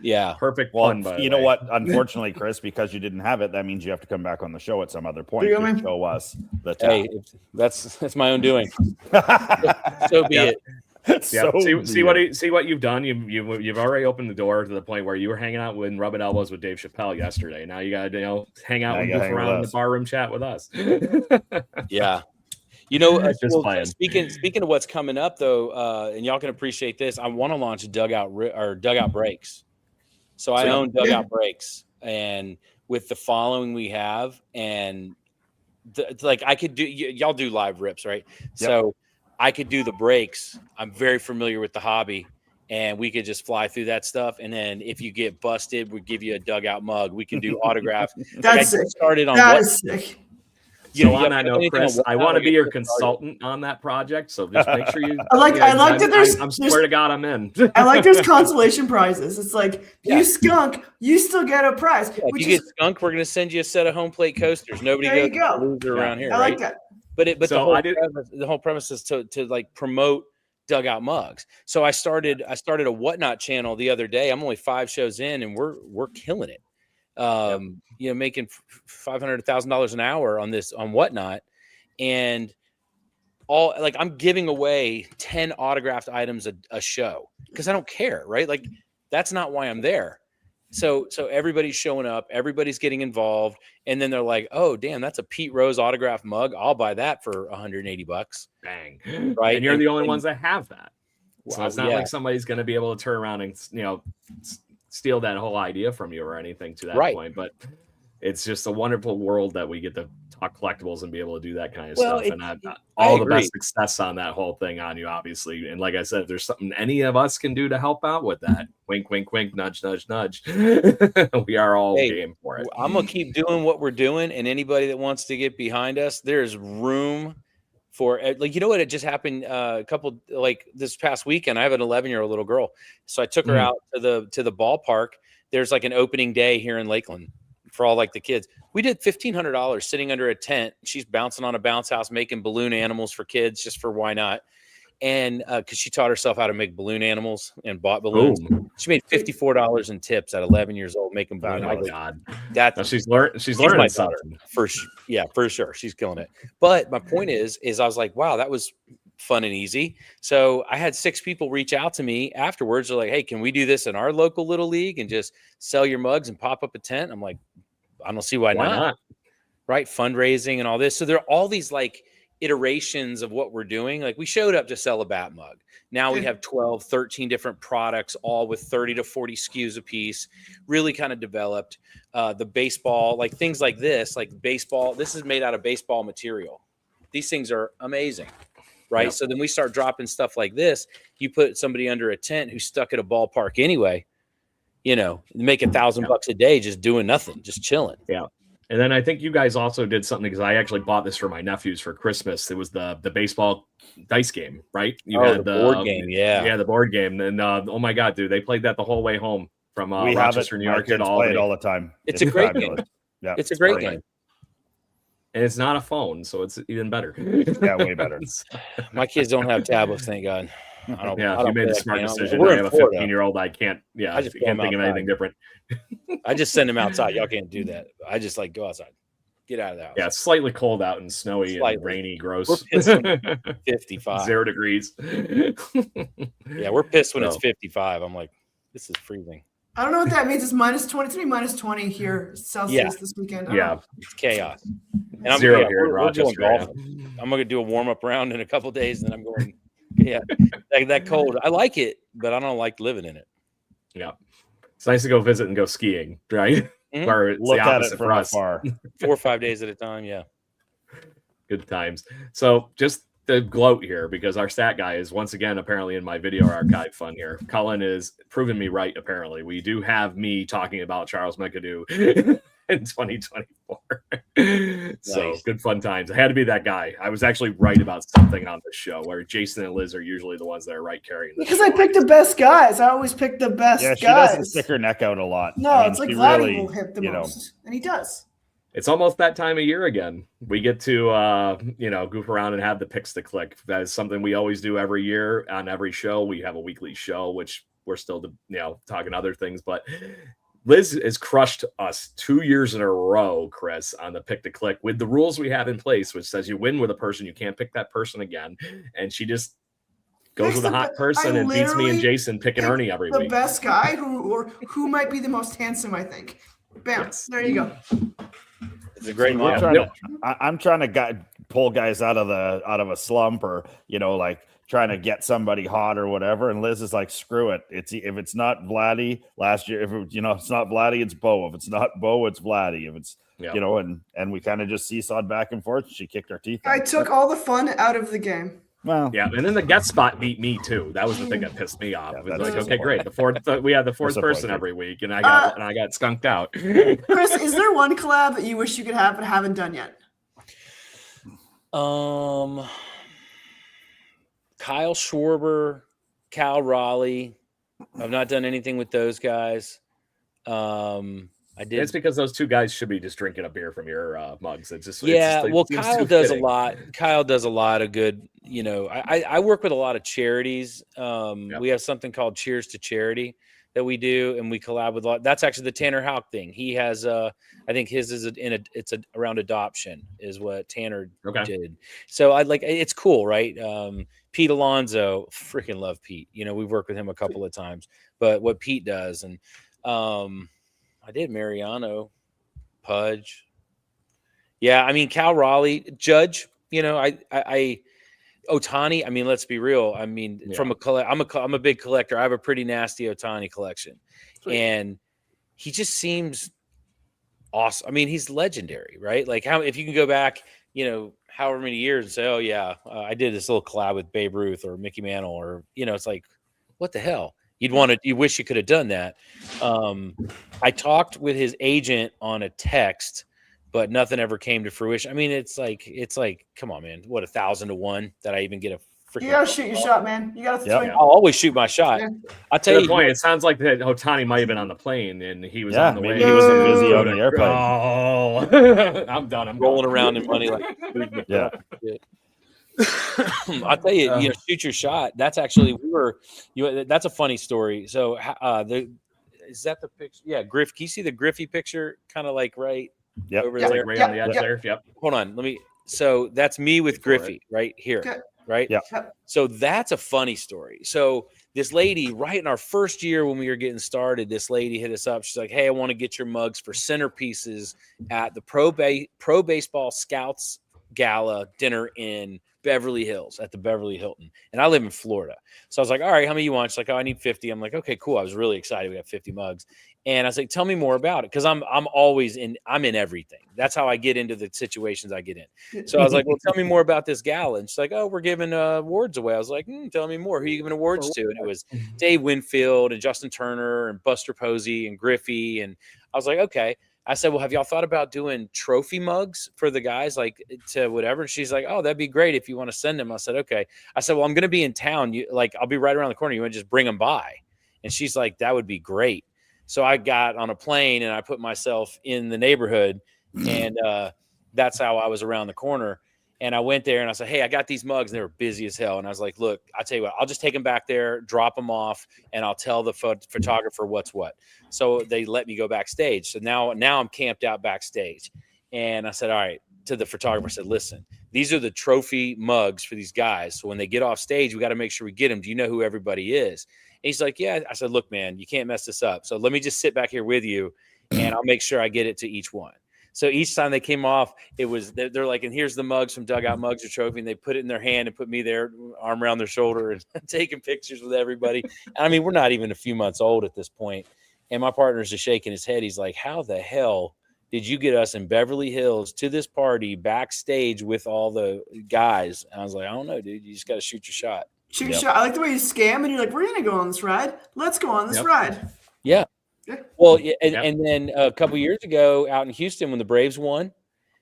yeah, perfect. Well, fun, by you know what? Unfortunately, Chris, because you didn't have it, that means you have to come back on the show at some other point to show us the tap. Hey, that's my own doing. So be it. Yeah. See what you've done. You've already opened the door to the point where you were hanging out and rubbing elbows with Dave Chappelle yesterday. Now you got to hang out and goof around in the bar room chat with us. Yeah. Speaking of what's coming up though, and y'all can appreciate this, I want to launch dugout breaks. So I own dugout breaks, and with the following we have, and I could do y'all do live rips, right? Yep. So I could do the breaks. I'm very familiar with the hobby, and we could just fly through that stuff. And then if you get busted, we give you a dugout mug. We can do autographs. That's sick. Started on that is sick. So on that note, Chris, I want to be your consultant on that project. So just make sure you. I like that. I'm swear to God, I'm in. I like there's consolation prizes. It's like you skunk, you still get a prize. Yeah, if you get skunk, we're going to send you a set of home plate coasters. Nobody goes around here. I like that. But the whole premise is to like promote dugout mugs. So I started a Whatnot channel the other day. I'm only 5 shows in, and we're killing it. Making $500,000 an hour on Whatnot, and I'm giving away 10 autographed items a show because I don't care, right? Like that's not why I'm there. So everybody's showing up, everybody's getting involved, and then they're like, "Oh, damn, that's a Pete Rose autographed mug. I'll buy that for $180." Bang! Right? And you're the only ones that have that. So it's not like somebody's going to be able to turn around and steal that whole idea from you or anything to that point. But it's just a wonderful world that we get to talk collectibles and be able to do that kind of stuff. And all the best success on that whole thing on you, obviously. And like I said, if there's something any of us can do to help out with that, wink, wink, wink, nudge, nudge, nudge. We are all game for it. I'm going to keep doing what we're doing. And anybody that wants to get behind us, there's room for what it just happened this past weekend. I have an 11-year-old little girl. So I took her out to the ballpark. There's like an opening day here in Lakeland for all the kids. We did $1,500 sitting under a tent. She's bouncing on a bounce house, making balloon animals for kids just for why not. And because she taught herself how to make balloon animals and bought balloons. Boom. She made $54 in tips at 11 years old making balloons. Oh, God. That's Now she's learning my something. for sure. She's killing it. But my point is I was like, wow, that was fun and easy. So I had 6 people reach out to me afterwards. They're like, hey, can we do this in our local little league and just sell your mugs and pop up a tent? I'm like, I don't see why not. Right. Fundraising and all this. So there are all these like iterations of what we're doing. Like we showed up to sell a bat mug. Now we have 12, 13 different products, all with 30 to 40 SKUs a piece, really kind of developed. The baseball, like things like this, like baseball, this is made out of baseball material. These things are amazing. Right. Yep. So then we start dropping stuff like this. You put somebody under a tent who's stuck at a ballpark anyway, make $1,000 a day, just doing nothing, just chilling. Yeah. And then I think you guys also did something because I actually bought this for my nephews for Christmas. It was the baseball dice game, right? You had the board game, the board game. And oh my God, dude, they played that the whole way home from Rochester, New York. Kids play it all the time. It's a great game. Yeah, it's a great game. And it's not a phone, so it's even better. Yeah, way better. My kids don't have tablets, thank God. You made the smart decision. I have a 15-year-old. I can't think of anything different. I just send them outside. Y'all can't do that. I just like go outside. Get out of the house. Yeah, it's slightly cold out and snowy and rainy, gross. We're pissed when 55. 0 degrees. Yeah, we're pissed when it's 55. I'm like, this is freezing. I don't know what that means. It's minus 23, minus 20 here Celsius this weekend. It's chaos. And I'm 0 here in Rochester. I'm going to do a warm-up round in a couple days, and then I'm going, that cold. I like it, but I don't like living in it. Yeah. It's nice to go visit and go skiing, right? Mm-hmm. Where it's look the at opposite it for from us. afar. 4 or 5 days at a time, yeah. Good times. So just the gloat here, because our stat guy is once again apparently in my video archive fun here. Cullen is proving me right, apparently. We do have me talking about Charles McAdoo in 2024. So good fun times. I had to be that guy. I was actually right about something on this show where Jason and Liz are usually the ones that are right carrying this. Because I picked the best guys. I always pick the best guys. She doesn't stick her neck out a lot. No, it's like Vladdy will hit the most. And he does. It's almost that time of year again. We get to, goof around and have the picks to click. That is something we always do every year on every show. We have a weekly show, which we're still, talking other things. But Liz has crushed us 2 years in a row, Kris, on the pick to click with the rules we have in place, which says you win with a person. You can't pick that person again. And she just goes with a hot person and beats me and Jason picking Ernie every week. The best guy who might be the most handsome, I think. Bam. Yes. There you go. It's a great one. I'm trying to pull guys out of a slump or, trying to get somebody hot or whatever. And Liz is like, screw it. If it's not Vladdy last year, it's not Vladdy, it's Bo. If it's not Bo, it's Vladdy. If it's, and we kind of just seesawed back and forth. She kicked our teeth. I took all the fun out of the game. Well, yeah, and then the guest spot beat me too. That was the thing that pissed me off. Yeah, it was like, okay, great. We had the fourth person every week, and I got skunked out. Kris, is there one collab that you wish you could have but haven't done yet? Kyle Schwarber, Cal Raleigh. I've not done anything with those guys. I did. It's because those two guys should be just drinking a beer from your mugs. It's just Kyle does a lot. Kyle does a lot of good. I work with a lot of charities. We have something called Cheers to Charity that we do, and we collab with a lot. That's actually the Tanner Houck thing. He has, I think his is around adoption is what Tanner did. So it's cool, right? Pete Alonso, freaking love Pete. We've worked with him a couple of times, but what Pete does, and I did Mariano, Pudge. Yeah, I mean Cal Raleigh, Judge. Ohtani. I mean, let's be real. I mean, from I'm a big collector. I have a pretty nasty Ohtani collection, and he just seems awesome. I mean, he's legendary, right? Like if you can go back, however many years and say, oh yeah, I did this little collab with Babe Ruth or Mickey Mantle, or it's like, what the hell? You wish you could have done that. I talked with his agent on a text, but nothing ever came to fruition. I mean, it's like, come on, man. What, 1,000 to 1 that I even get a freaking. You gotta shoot your shot, man. You gotta swing. I'll always shoot my shot. Yeah. I'll tell you. Point. It sounds like that Ohtani might have been on the plane and he was on the way. He wasn't busy on the airplane. Oh, I'm done. I'm rolling around in money like. I'll tell you, shoot your shot. That's actually that's a funny story. So is that the picture? Yeah, Griff. Can you see the Griffey picture? Kind of like right over there, like right on the edge there. Yep. Hold on, So that's me with Griffey right here. Okay. Right. Yeah. So that's a funny story. So this lady, right in our first year when we were getting started, this lady hit us up. She's like, "Hey, I want to get your mugs for centerpieces at the Pro Baseball Scouts Gala dinner in Beverly Hills at the Beverly Hilton." And I live in Florida. So I was like, "All right, how many you want?" She's like, "Oh, I need 50. I'm like, "Okay, cool." I was really excited. We got 50 mugs. And I was like, "Tell me more about it." Cause I'm in everything. That's how I get into the situations I get in. So I was like, "Well, tell me more about this gala." And she's like, "Oh, we're giving awards away." I was like, "Tell me more. Who are you giving awards to?" And it was Dave Winfield and Justin Turner and Buster Posey and Griffey. And I was like, "Okay." I said, "Well, have y'all thought about doing trophy mugs for the guys, like to whatever?" And she's like, "Oh, that'd be great if you want to send them." I said, "Okay." I said, "Well, I'm going to be in town. I'll be right around the corner. You want to just bring them by?" And she's like, "That would be great." So I got on a plane and I put myself in the neighborhood, and that's how I was around the corner. And I went there and I said, "Hey, I got these mugs." And they were busy as hell. And I was like, "Look, I'll tell you what, I'll just take them back there, drop them off, and I'll tell the photographer what's what." So they let me go backstage. So now I'm camped out backstage. And I said, "All right," to the photographer, I said, "Listen, these are the trophy mugs for these guys. So when they get off stage, we got to make sure we get them. Do you know who everybody is?" And he's like, "Yeah." I said, "Look, man, you can't mess this up. So let me just sit back here with you and I'll make sure I get it to each one." So each time they came off, they're like, "And here's the mugs from Dugout Mugs or Trophy." And they put it in their hand and put me there, arm around their shoulder, and taking pictures with everybody. I mean, we're not even a few months old at this point. And my partner's just shaking his head. He's like, "How the hell did you get us in Beverly Hills to this party backstage with all the guys?" And I was like, "I don't know, dude. You just got to shoot your shot." Shoot your shot. I like the way you scam and you're like, "We're going to go on this ride. Let's go on this ride." Yeah. Well, and then a couple years ago out in Houston when the Braves won,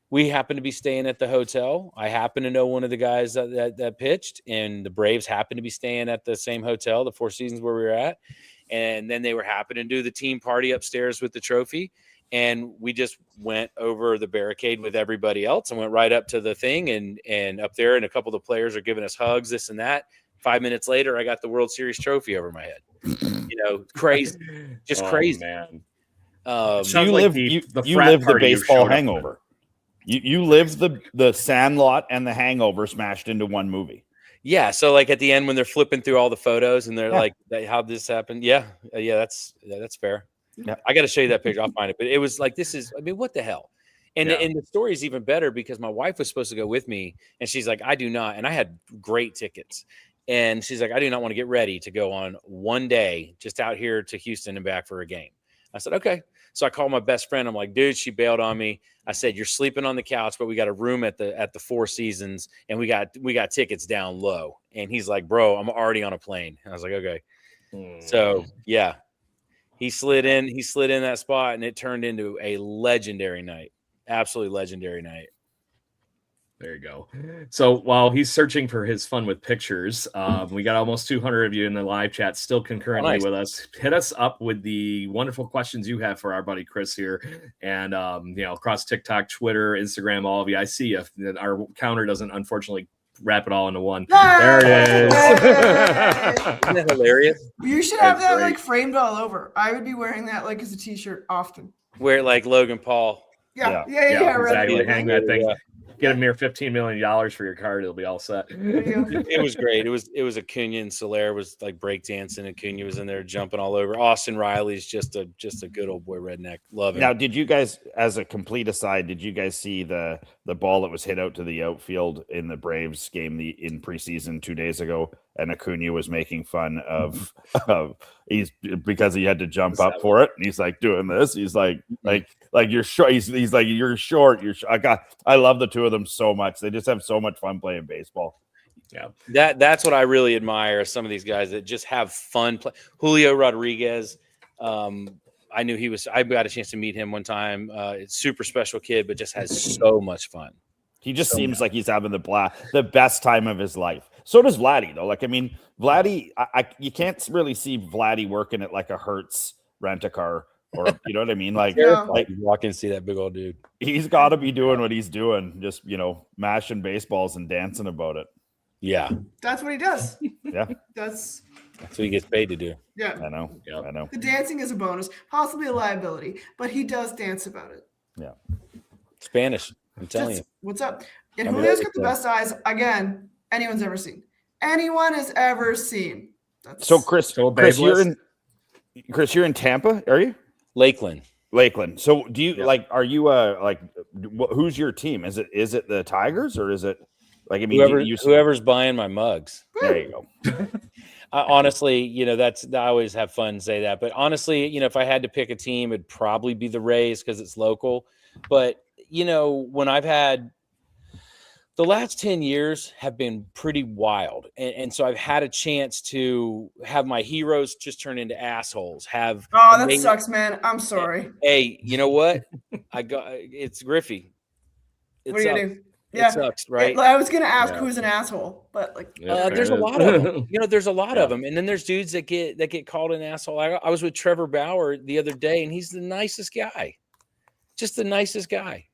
we happened to be staying at the hotel. I happen to know one of the guys that pitched, and the Braves happened to be staying at the same hotel, the Four Seasons where we were at. And then they were happening to do the team party upstairs with the trophy. And we just went over the barricade with everybody else and went right up to the thing and up there. And a couple of the players are giving us hugs, this and that. 5 minutes later, I got the World Series trophy over my head. Crazy, just crazy, man. You live the baseball hangover. You live the Sandlot and the Hangover smashed into one movie. Yeah. So like at the end when they're flipping through all the photos and they're like, "How'd this happen?" Yeah, that's fair. Yeah. I got to show you that picture. I'll find it. But it was like, what the hell? And the story is even better because my wife was supposed to go with me, and she's like, "I do not." And I had great tickets. And she's like, "I do not want to get ready to go on one day just out here to Houston and back for a game." I said, "Okay." So I called my best friend. I'm like, "Dude," she bailed on me. I said, "You're sleeping on the couch, but we got a room at the Four Seasons, and we got tickets down low." And he's like, "Bro, I'm already on a plane." And I was like, "Okay." So yeah, he slid in that spot, and it turned into a legendary night, absolutely legendary night. There you go. So while he's searching for his fun with pictures, we got almost 200 of you in the live chat still concurrently with us. Hit us up with the wonderful questions you have for our buddy Kris here. And, across TikTok, Twitter, Instagram, all of you. I see you. Our counter doesn't, unfortunately, wrap it all into one. There it is. Isn't that hilarious? You should have that like framed all over. I would be wearing that like as a t-shirt often. Wear it like Logan Paul. Yeah, exactly. Right. Hang that thing. Yeah. Get a mere $15 million for your card. It'll be all set. It was great. It was Acuna and Soler was like breakdancing. Acuna was in there jumping all over. Austin Riley's just a good old boy redneck. Love him. Now, did you guys, as a complete aside, did you guys see the ball that was hit out to the outfield in the Braves game in preseason 2 days ago? And Acuna was making fun of because he had to jump up for it, and he's like doing this. He's like you're short. He's like, "You're short. I love the two of them so much. They just have so much fun playing baseball." Yeah, that's what I really admire. Some of these guys that just have fun. Julio Rodriguez. I knew he was. I got a chance to meet him one time. It's super special kid, but just has so much fun. He just seems like he's having the best time of his life. So does Vladdy, though. Like, I mean, Vladdy, you can't really see Vladdy working at like a Hertz rent-a-car, or you know what I mean? Like, like walk in and see that big old dude. He's got to be doing what he's doing, just mashing baseballs and dancing about it. Yeah. That's what he does. Yeah. That's what he gets paid to do. Yeah. I know. Yep. I know. The dancing is a bonus, possibly a liability, but he does dance about it. Yeah. Spanish. I'm telling you. What's up? And I mean, Julio's got the best eyes, again, anyone's ever seen. Anyone has ever seen. So Chris, you're in Tampa, are you? Lakeland. So do you are you who's your team? Is it the Tigers or is it like, I mean, whoever's buying my mugs? There you go. Honestly, I always have fun say that, but honestly, if I had to pick a team, it'd probably be the Rays because it's local. But when I've had the last 10 years have been pretty wild. And so I've had a chance to have my heroes just turn into assholes. That sucks, man. I'm sorry. Hey, you know what? It's Griffey. What do you do? It sucks, right? I was going to ask who's an asshole, but there's a lot of them. There's a lot of them. And then there's dudes that get called an asshole. I was with Trevor Bauer the other day and he's the nicest guy. Just the nicest guy,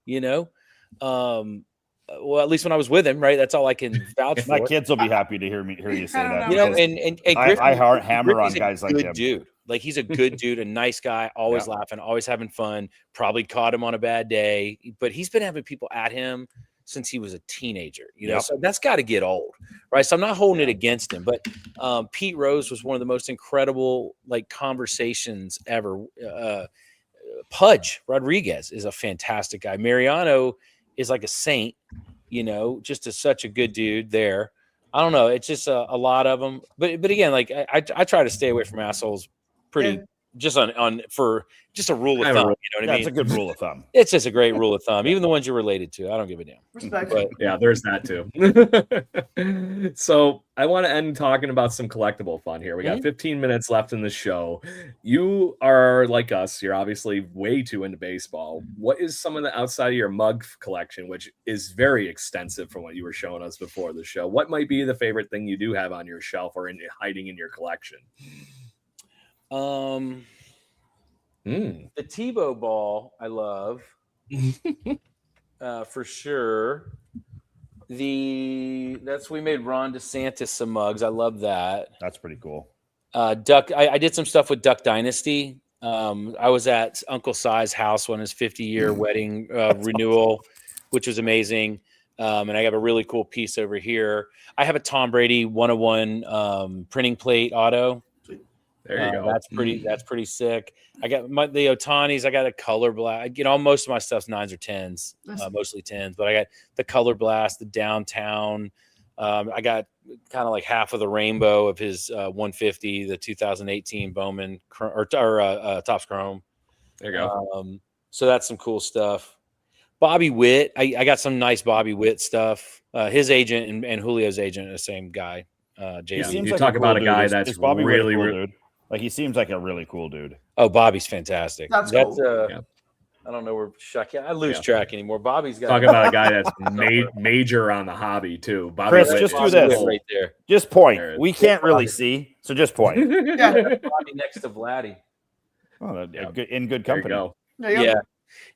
well, at least when I was with him, right? That's all I can vouch for. My kids will be happy to hear you say that. And Griffin, I hammer on guys like him. Dude, like he's a good dude, a nice guy, always laughing, always having fun. Probably caught him on a bad day, but he's been having people at him since he was a teenager. So that's got to get old, right? So I'm not holding it against him, but Pete Rose was one of the most incredible conversations ever. Pudge Rodriguez is a fantastic guy. Mariano is like a saint, just such a good dude there. I don't know. It's just a lot of them. But again, I try to stay away from assholes pretty just for just a rule of thumb. You know what I mean? That's a good rule of thumb. It's just a great rule of thumb. Even the ones you're related to. I don't give a damn. Respect. But, yeah, there's that too. So I want to end talking about some collectible fun here. We got 15 minutes left in the show. You are like us. You're obviously way too into baseball. What is some of the outside of your mug collection, which is very extensive from what you were showing us before the show? What might be the favorite thing you do have on your shelf or hiding in your collection? The Tebow ball I love for sure. We made Ron DeSantis some mugs. I love that. That's pretty cool. Duck. I did some stuff with Duck Dynasty. I was at Uncle Si's house on his 50-year wedding renewal, which was amazing. And I have a really cool piece over here. I have a Tom Brady 101 printing plate auto. There you go. That's pretty sick. I got the Otanis. I got a color blast. Most of my stuff's 9s or 10s, mostly 10s. But I got the color blast, the downtown. I got kind of like half of the rainbow of his 150, the 2018 Bowman or Topps Chrome. There you go. So that's some cool stuff. Bobby Witt. I got some nice Bobby Witt stuff. His agent and Julio's agent are the same guy. Jason. You talk about a guy that's really cool dude. Like he seems like a really cool dude. Oh, Bobby's fantastic. That's cool. I don't know where I lose track anymore. Bobby's got talk about a guy that's major on the hobby too. Bobby Chris, just do this right there. Just point. We can't really see, so just point. Bobby next to Vladdy. Oh, in good company. There you go. Yeah.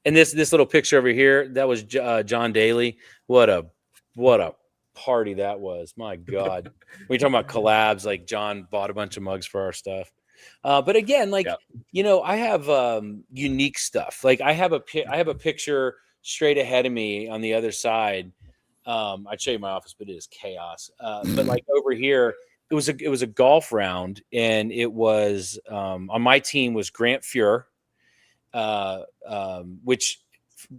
And this little picture over here, that was John Daly. What a party that was. My God. We're talking about collabs, like John bought a bunch of mugs for our stuff. But again, I have unique stuff. Like I have a picture straight ahead of me on the other side. I'd show you my office, but it is chaos. But like over here, it was a golf round, and it was on my team was Grant Fuhr, which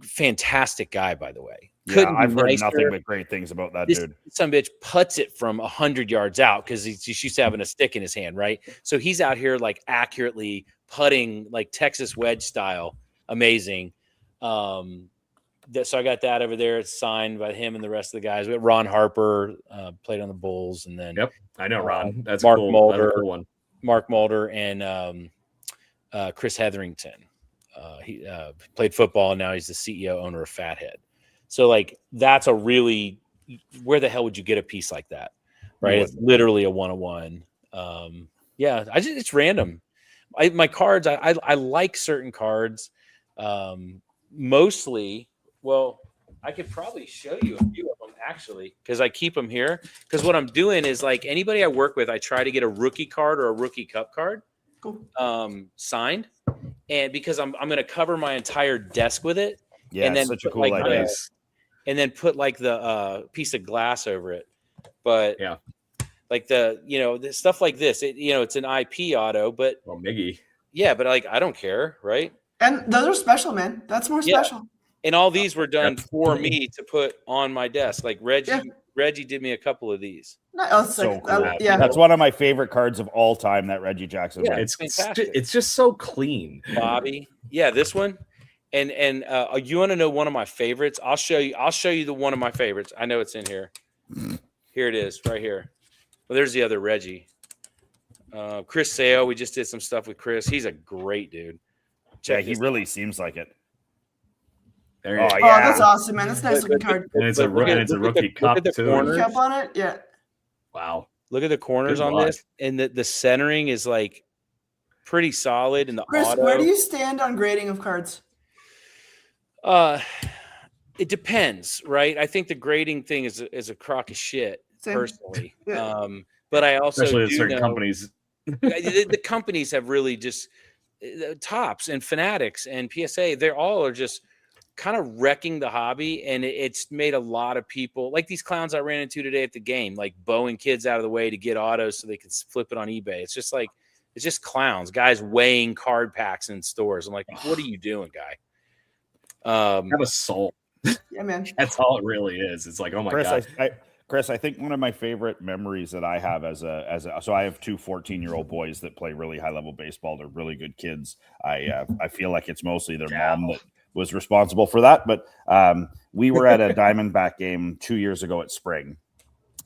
fantastic guy, by the way. I've heard nothing but great things about that dude. Some bitch putts it from 100 yards out because he's used to having a stick in his hand, right? So he's out here like accurately putting like Texas wedge style. Amazing. So I got that over there. It's signed by him and the rest of the guys. We had Ron Harper played on the Bulls, and then I know Ron. That's Mark cool. Mulder, That's a cool one. Mark Mulder, and Chris Hetherington. He played football, and now he's the CEO owner of Fathead. So like that's a really, where the hell would you get a piece like that, right? It's literally a 101. It's random. My cards, I like certain cards. Mostly, well, I could probably show you a few of them actually, because I keep them here. Because what I'm doing is like anybody I work with, I try to get a rookie card or a rookie cup card signed. And because I'm going to cover my entire desk with it. Yeah, and then such a put, cool like, idea. and then put like the piece of glass over it. But Yeah. like the stuff like this, it's an IP auto, but Well, Miggy. yeah, but like I don't care, right? And those are special, man. That's more special. And all these were done for me to put on my desk. Like Reggie did me a couple of these. So cool. Yeah. That's one of my favorite cards of all time, that Reggie Jackson. Yeah, one. It's just so clean. Bobby. Yeah, this one. And you want to know one of my favorites? I'll show you the one of my favorites. I know it's in here. Here it is, right here. Well, there's the other Reggie. Chris Sale. We just did some stuff with Chris. He's a great dude. Yeah, he really seems like it. There you go. Oh, that's awesome, man. That's a nice looking card. And it's a rookie cup too. Cup on it, yeah. Wow. Look at the corners on this, and the centering is like pretty solid. And the Chris, auto. where do you stand on grading of cards? It depends, right? I think the grading thing is a crock of shit, personally. Yeah. But I also especially at certain companies. the companies have really just Tops and Fanatics and PSA. They all are just kind of wrecking the hobby, and it's made a lot of people, like these clowns I ran into today at the game, like bowing kids out of the way to get autos so they can flip it on eBay. It's just clowns, guys weighing card packs in stores. I'm like, what are you doing, guy? Have a soul. Yeah, man. That's all it really is. It's like, oh my God. Chris, I think one of my favorite memories that I have so I have two 14-year-old boys that play really high level baseball. They're really good kids. I feel like it's mostly their mom that was responsible for that. But we were at a Diamondback game 2 years ago at spring,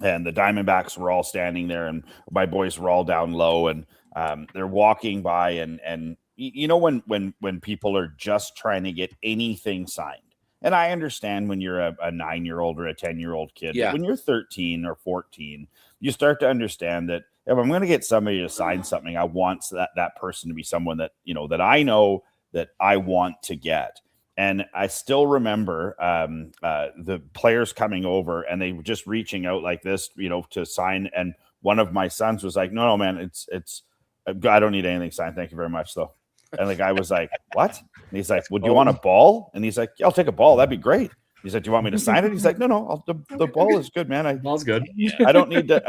and the Diamondbacks were all standing there, and my boys were all down low, and they're walking by, and you know when people are just trying to get anything signed. And I understand when you're a 9-year-old or a 10-year-old kid, but when you're 13 or 14, you start to understand that if I'm going to get somebody to sign something, I want that person to be someone that, that I know that I want to get. And I still remember the players coming over, and they were just reaching out like this, to sign. And one of my sons was like, no, man, it's I don't need anything signed. Thank you very much, though. And the guy was like, what? And he's like, would you want a ball? And he's like, yeah, I'll take a ball. That'd be great. He's like, do you want me to sign it? He's like, no, the ball is good, man. Ball's good. I don't need to,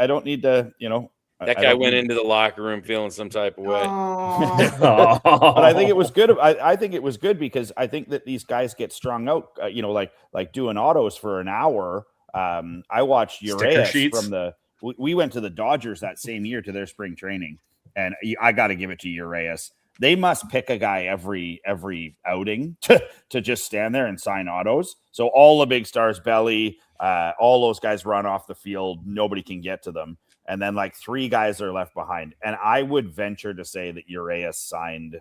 That guy went into the locker room feeling some type of way. But I think it was good. I think it was good because I think that these guys get strung out, like doing autos for an hour. I watched Urias we went to the Dodgers that same year to their spring training, and I got to give it to Urias. They must pick a guy every outing to just stand there and sign autos. So all the big stars, Belly, all those guys run off the field. Nobody can get to them. And then like 3 guys are left behind. And I would venture to say that Urias signed,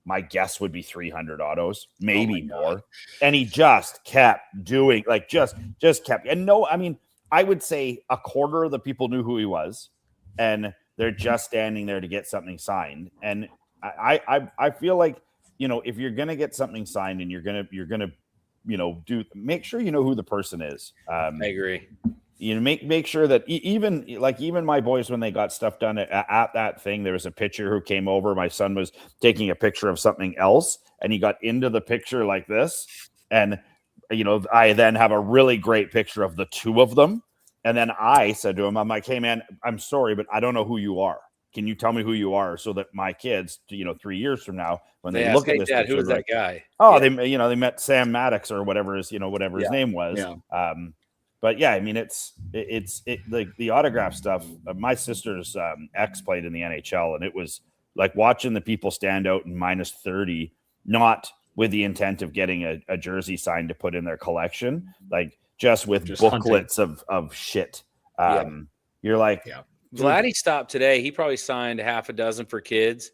my guess would be 300 autos, maybe more. And he just kept doing, like just kept. And I would say a quarter of the people knew who he was. And they're just standing there to get something signed. And I feel like, if you're going to get something signed and you're going to, make sure you know who the person is. I agree. Make sure that even my boys, when they got stuff done at that thing, there was a pitcher who came over. My son was taking a picture of something else, and he got into the picture like this. And, I then have a really great picture of the two of them. And then I said to him, I'm like, hey, man, I'm sorry, but I don't know who you are. Can you tell me who you are so that my kids, 3 years from now, when they look at this picture, who is that guy? Oh, they met Sam Maddox or whatever his name was. Yeah. But yeah, it's like the autograph stuff. My sister's ex played in the NHL, and it was like watching the people stand out in -30, not with the intent of getting a jersey signed to put in their collection, like just booklets of shit. You're like, Vladdy stopped today. He probably signed half a dozen for kids.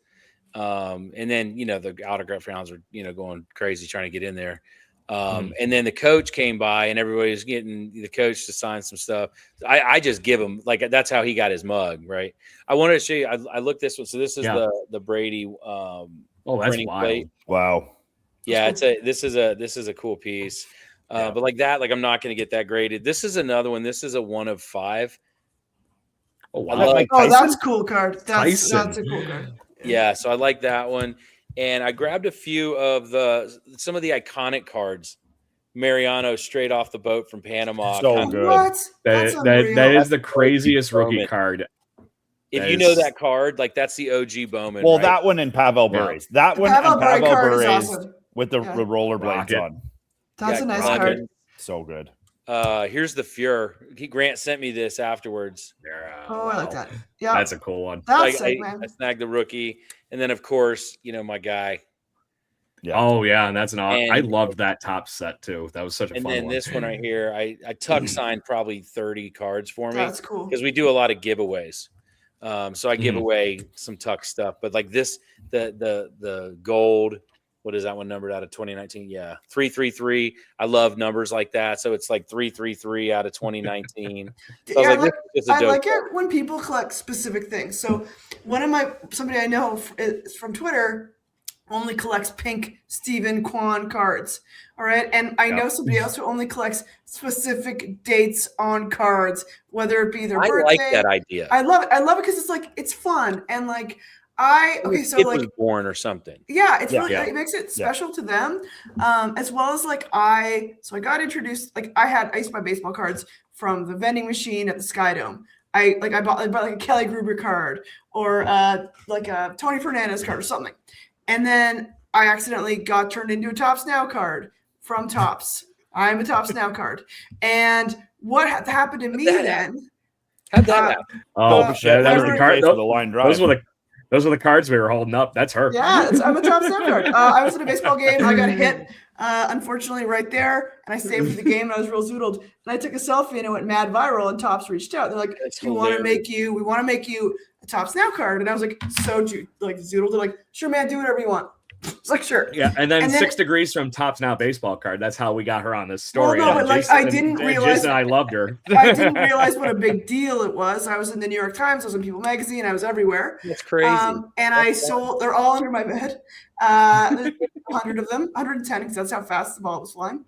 And then, the autograph rounds are, going crazy trying to get in there. And then the coach came by, and everybody was getting the coach to sign some stuff. I just give him, like, that's how he got his mug, right? I wanted to show you. I looked this one. So this is the Brady. That's wild. plate. Wow. Yeah, this is a cool piece. But like that, like I'm not going to get that graded. This is another one. This is a 1 of 5. Oh, I wow. like that's a cool card. That's Tyson. a cool card. Yeah, so I like that one. And I grabbed a few of some of the iconic cards. Mariano straight off the boat from Panama. So good. What? That's unreal. That is the craziest rookie card. If you know that card, like that's the OG Bowman. Well, right? that one and Pavel Bure's. That The one Pavel and Bure Pavel card is Bure's awesome. with the Yeah. rollerblades Rocket. on. That's a nice Rocket. card. So good. Here's the Fuhrer. Grant sent me this afterwards. Oh, I like that. Yeah, That's a cool one. that's Like, sick, I man. snagged the rookie, and then of course, my guy. Yeah. Oh yeah, and that's I And- loved that top set too. That was such a And fun then one. this one right here, I tuck signed probably 30 cards for me That's cool. because we do a lot of giveaways. So I give Mhm. away some tuck stuff, but like this, the gold. What is that one numbered out of 2019? Yeah, 333. I love numbers like that, so it's like 333 out of 2019. So Yeah, I was like, this is a I dope like card. it when people collect specific things. So somebody I know from Twitter only collects pink Stephen Kwan cards. All right. And I know somebody else who only collects specific dates on cards, whether it be their I birthday. like that idea. I love it. I love it because it's fun. And like so Kid like was born or something. yeah, it's Yeah. really Yeah. it makes it special to them, as well as like I got introduced. Like I used my baseball cards from the vending machine at the Sky Dome. I bought like a Kelly Gruber card or like a Tony Fernandez card or something, and then I accidentally got turned into a Topps Now card from Topps. I'm a Topps Now card, and what happened to me that then? How'd that happen? Oh, Uh, shit, that was whatever- the card. For the line drive. Those were the cards we were holding up. That's her. Yeah, I'm a Topps Now card. I was in a baseball game. I got hit, unfortunately, right there, and I stayed for the game. And I was real zoodled, and I took a selfie, and it went mad viral. And Topps reached out. They're like, That's we want to hilarious. make you a Topps Now card. And I was like, so zoodled. They're like, sure, man, do whatever you want. It's like, sure. Yeah, and then And then- 6 degrees from Topps Now baseball card. That's how we got her on this story. Well, no, And but, like, Jason- I didn't and realize- Jason and I loved her. I didn't realize what a big deal it was. I was in the New York Times. I was in People Magazine. I was everywhere. That's crazy. And I sold. They're all under my bed. There's 100 of them, 110, because that's how fast the ball was flying.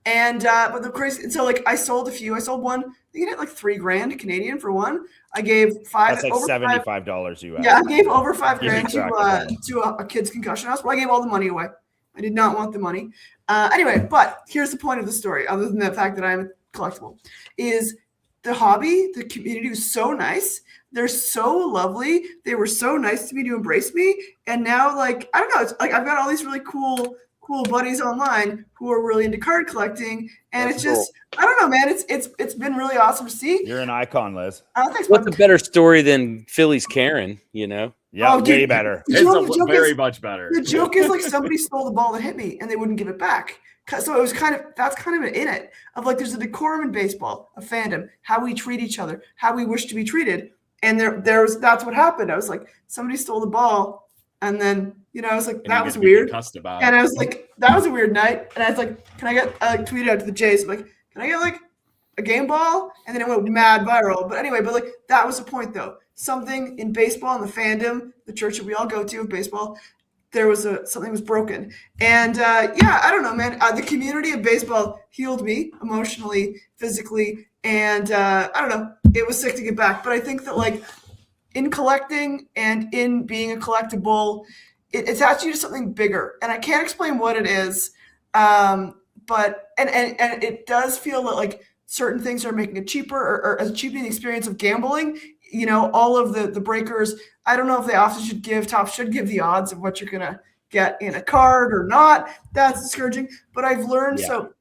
And but the crazy. So like I sold a few. I sold one. I think it hit like $3,000 Canadian for one. I gave five. That's like over five- $75 US. Yeah, I gave over $5,000 Keeping track of to a kid's concussion house. Well, I gave all the money away. I did not want the money. Anyway, but here's the point of the story, other than the fact that I'm a collectible, is the hobby, the community was so nice. They're so lovely. They were so nice to me to embrace me. And now, like, I don't know, it's like I've got all these really cool buddies online who are really into card collecting. And That's it's just, I don't know, man. It's been really awesome to see. You're an icon, Liz. Thanks, What's bud. a better story than Philly's Karen? Yeah, Oh, dude. way better. The It's joke very is- much better. The joke is like somebody stole the ball that hit me and they wouldn't give it back. So it was that's kind of in it of like there's a decorum in baseball, a fandom, how we treat each other, how we wish to be treated. And that's what happened. I was like, somebody stole the ball, and then I was like, And that you was get to be weird. concussed about And it. I was like, that was a weird night. And I was like, can I get tweeted out to the Jays? I'm like, can I get like a game ball? And then it went mad viral. But anyway, but like that was the point though. Something in baseball and the fandom, the church that we all go to of baseball, there was something was broken. And I don't know, man. The community of baseball healed me emotionally, physically, and I don't know. It was sick to get back. But I think that like in collecting and in being a collectible, it attached you to something bigger. And I can't explain what it is. But it does feel that like certain things are making it cheaper or cheapening the experience of gambling. All of the breakers. I don't know if they often Topps should give the odds of what you're gonna get in a card or not. That's discouraging. But I've learned so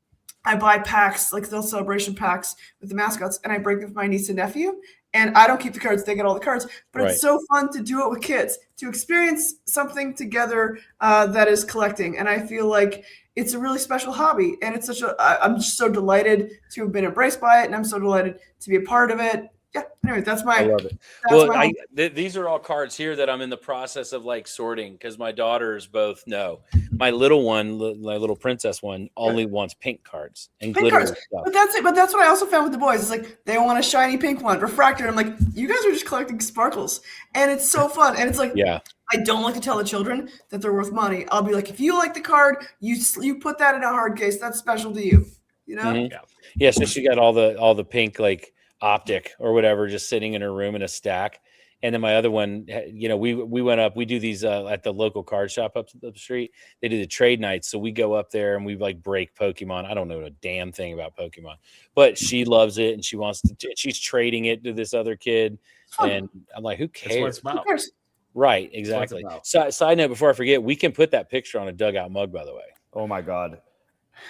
I buy packs, like those celebration packs with the mascots, and I break them for my niece and nephew. And I don't keep the cards; they get all the cards. But Right. It's so fun to do it with kids, to experience something together that is collecting. And I feel like it's a really special hobby, and it's I'm just so delighted to have been embraced by it, and I'm so delighted to be a part of it. Yeah. Anyway, that's my. I love it. That's Well, my these are all cards here that I'm in the process of like sorting because my daughters both know. My little one, my little princess one, only wants pink cards and Pink glitter cards. stuff. But that's it. But that's what I also found with the boys. It's like they want a shiny pink one, refractor. I'm like, you guys are just collecting sparkles, and it's so fun. And it's like, Yeah. I don't like to tell the children that they're worth money. I'll be like, if you like the card, you put that in a hard case. That's special to you. you know? Mhm. Yeah. So she got all the pink like optic or whatever just sitting in her room in a stack. And then my other one, you know, we went up. We do these at the local card shop up the street. They do the trade nights, so we go up there and we like break Pokemon. I don't know a damn thing about Pokemon, but she loves it and she wants to. She's trading it to this other kid, and I'm like, who That's what it's cares? about. Who cares? Right, That's what it's exactly. about. Side note, before I forget, we can put that picture on a dugout mug, by the way. Oh my God.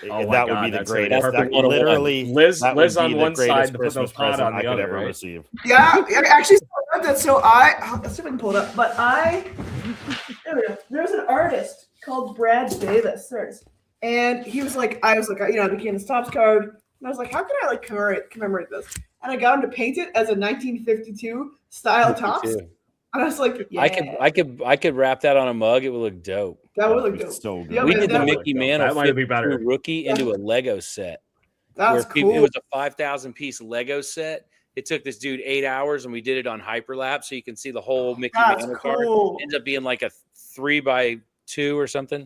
Oh my That God, would be the that's greatest. perfect. That literally, Liz that would on be one the side greatest to put Christmas those pod present on I the could other, ever right? receive. Yeah, I actually saw that. So let's see if I can pull it up. But there we go. There's an artist called Brad Davis. There it is. And he was like, I became his Topps card. And I was like, how can I like commemorate this? And I got him to paint it as a 1952 style Topps. And I was like, yeah. I could wrap that on a mug. It would look dope. That would That'd look be dope. so good. Yeah, We but did the that Mickey Mantle That might be 52 better. rookie into a Lego set. That's cool. It was a 5,000 piece Lego set. It took this dude 8 hours, and we did it on hyperlapse, so you can see the whole Mickey That's Mantle card. cool. Ends up being like a 3x2 or something.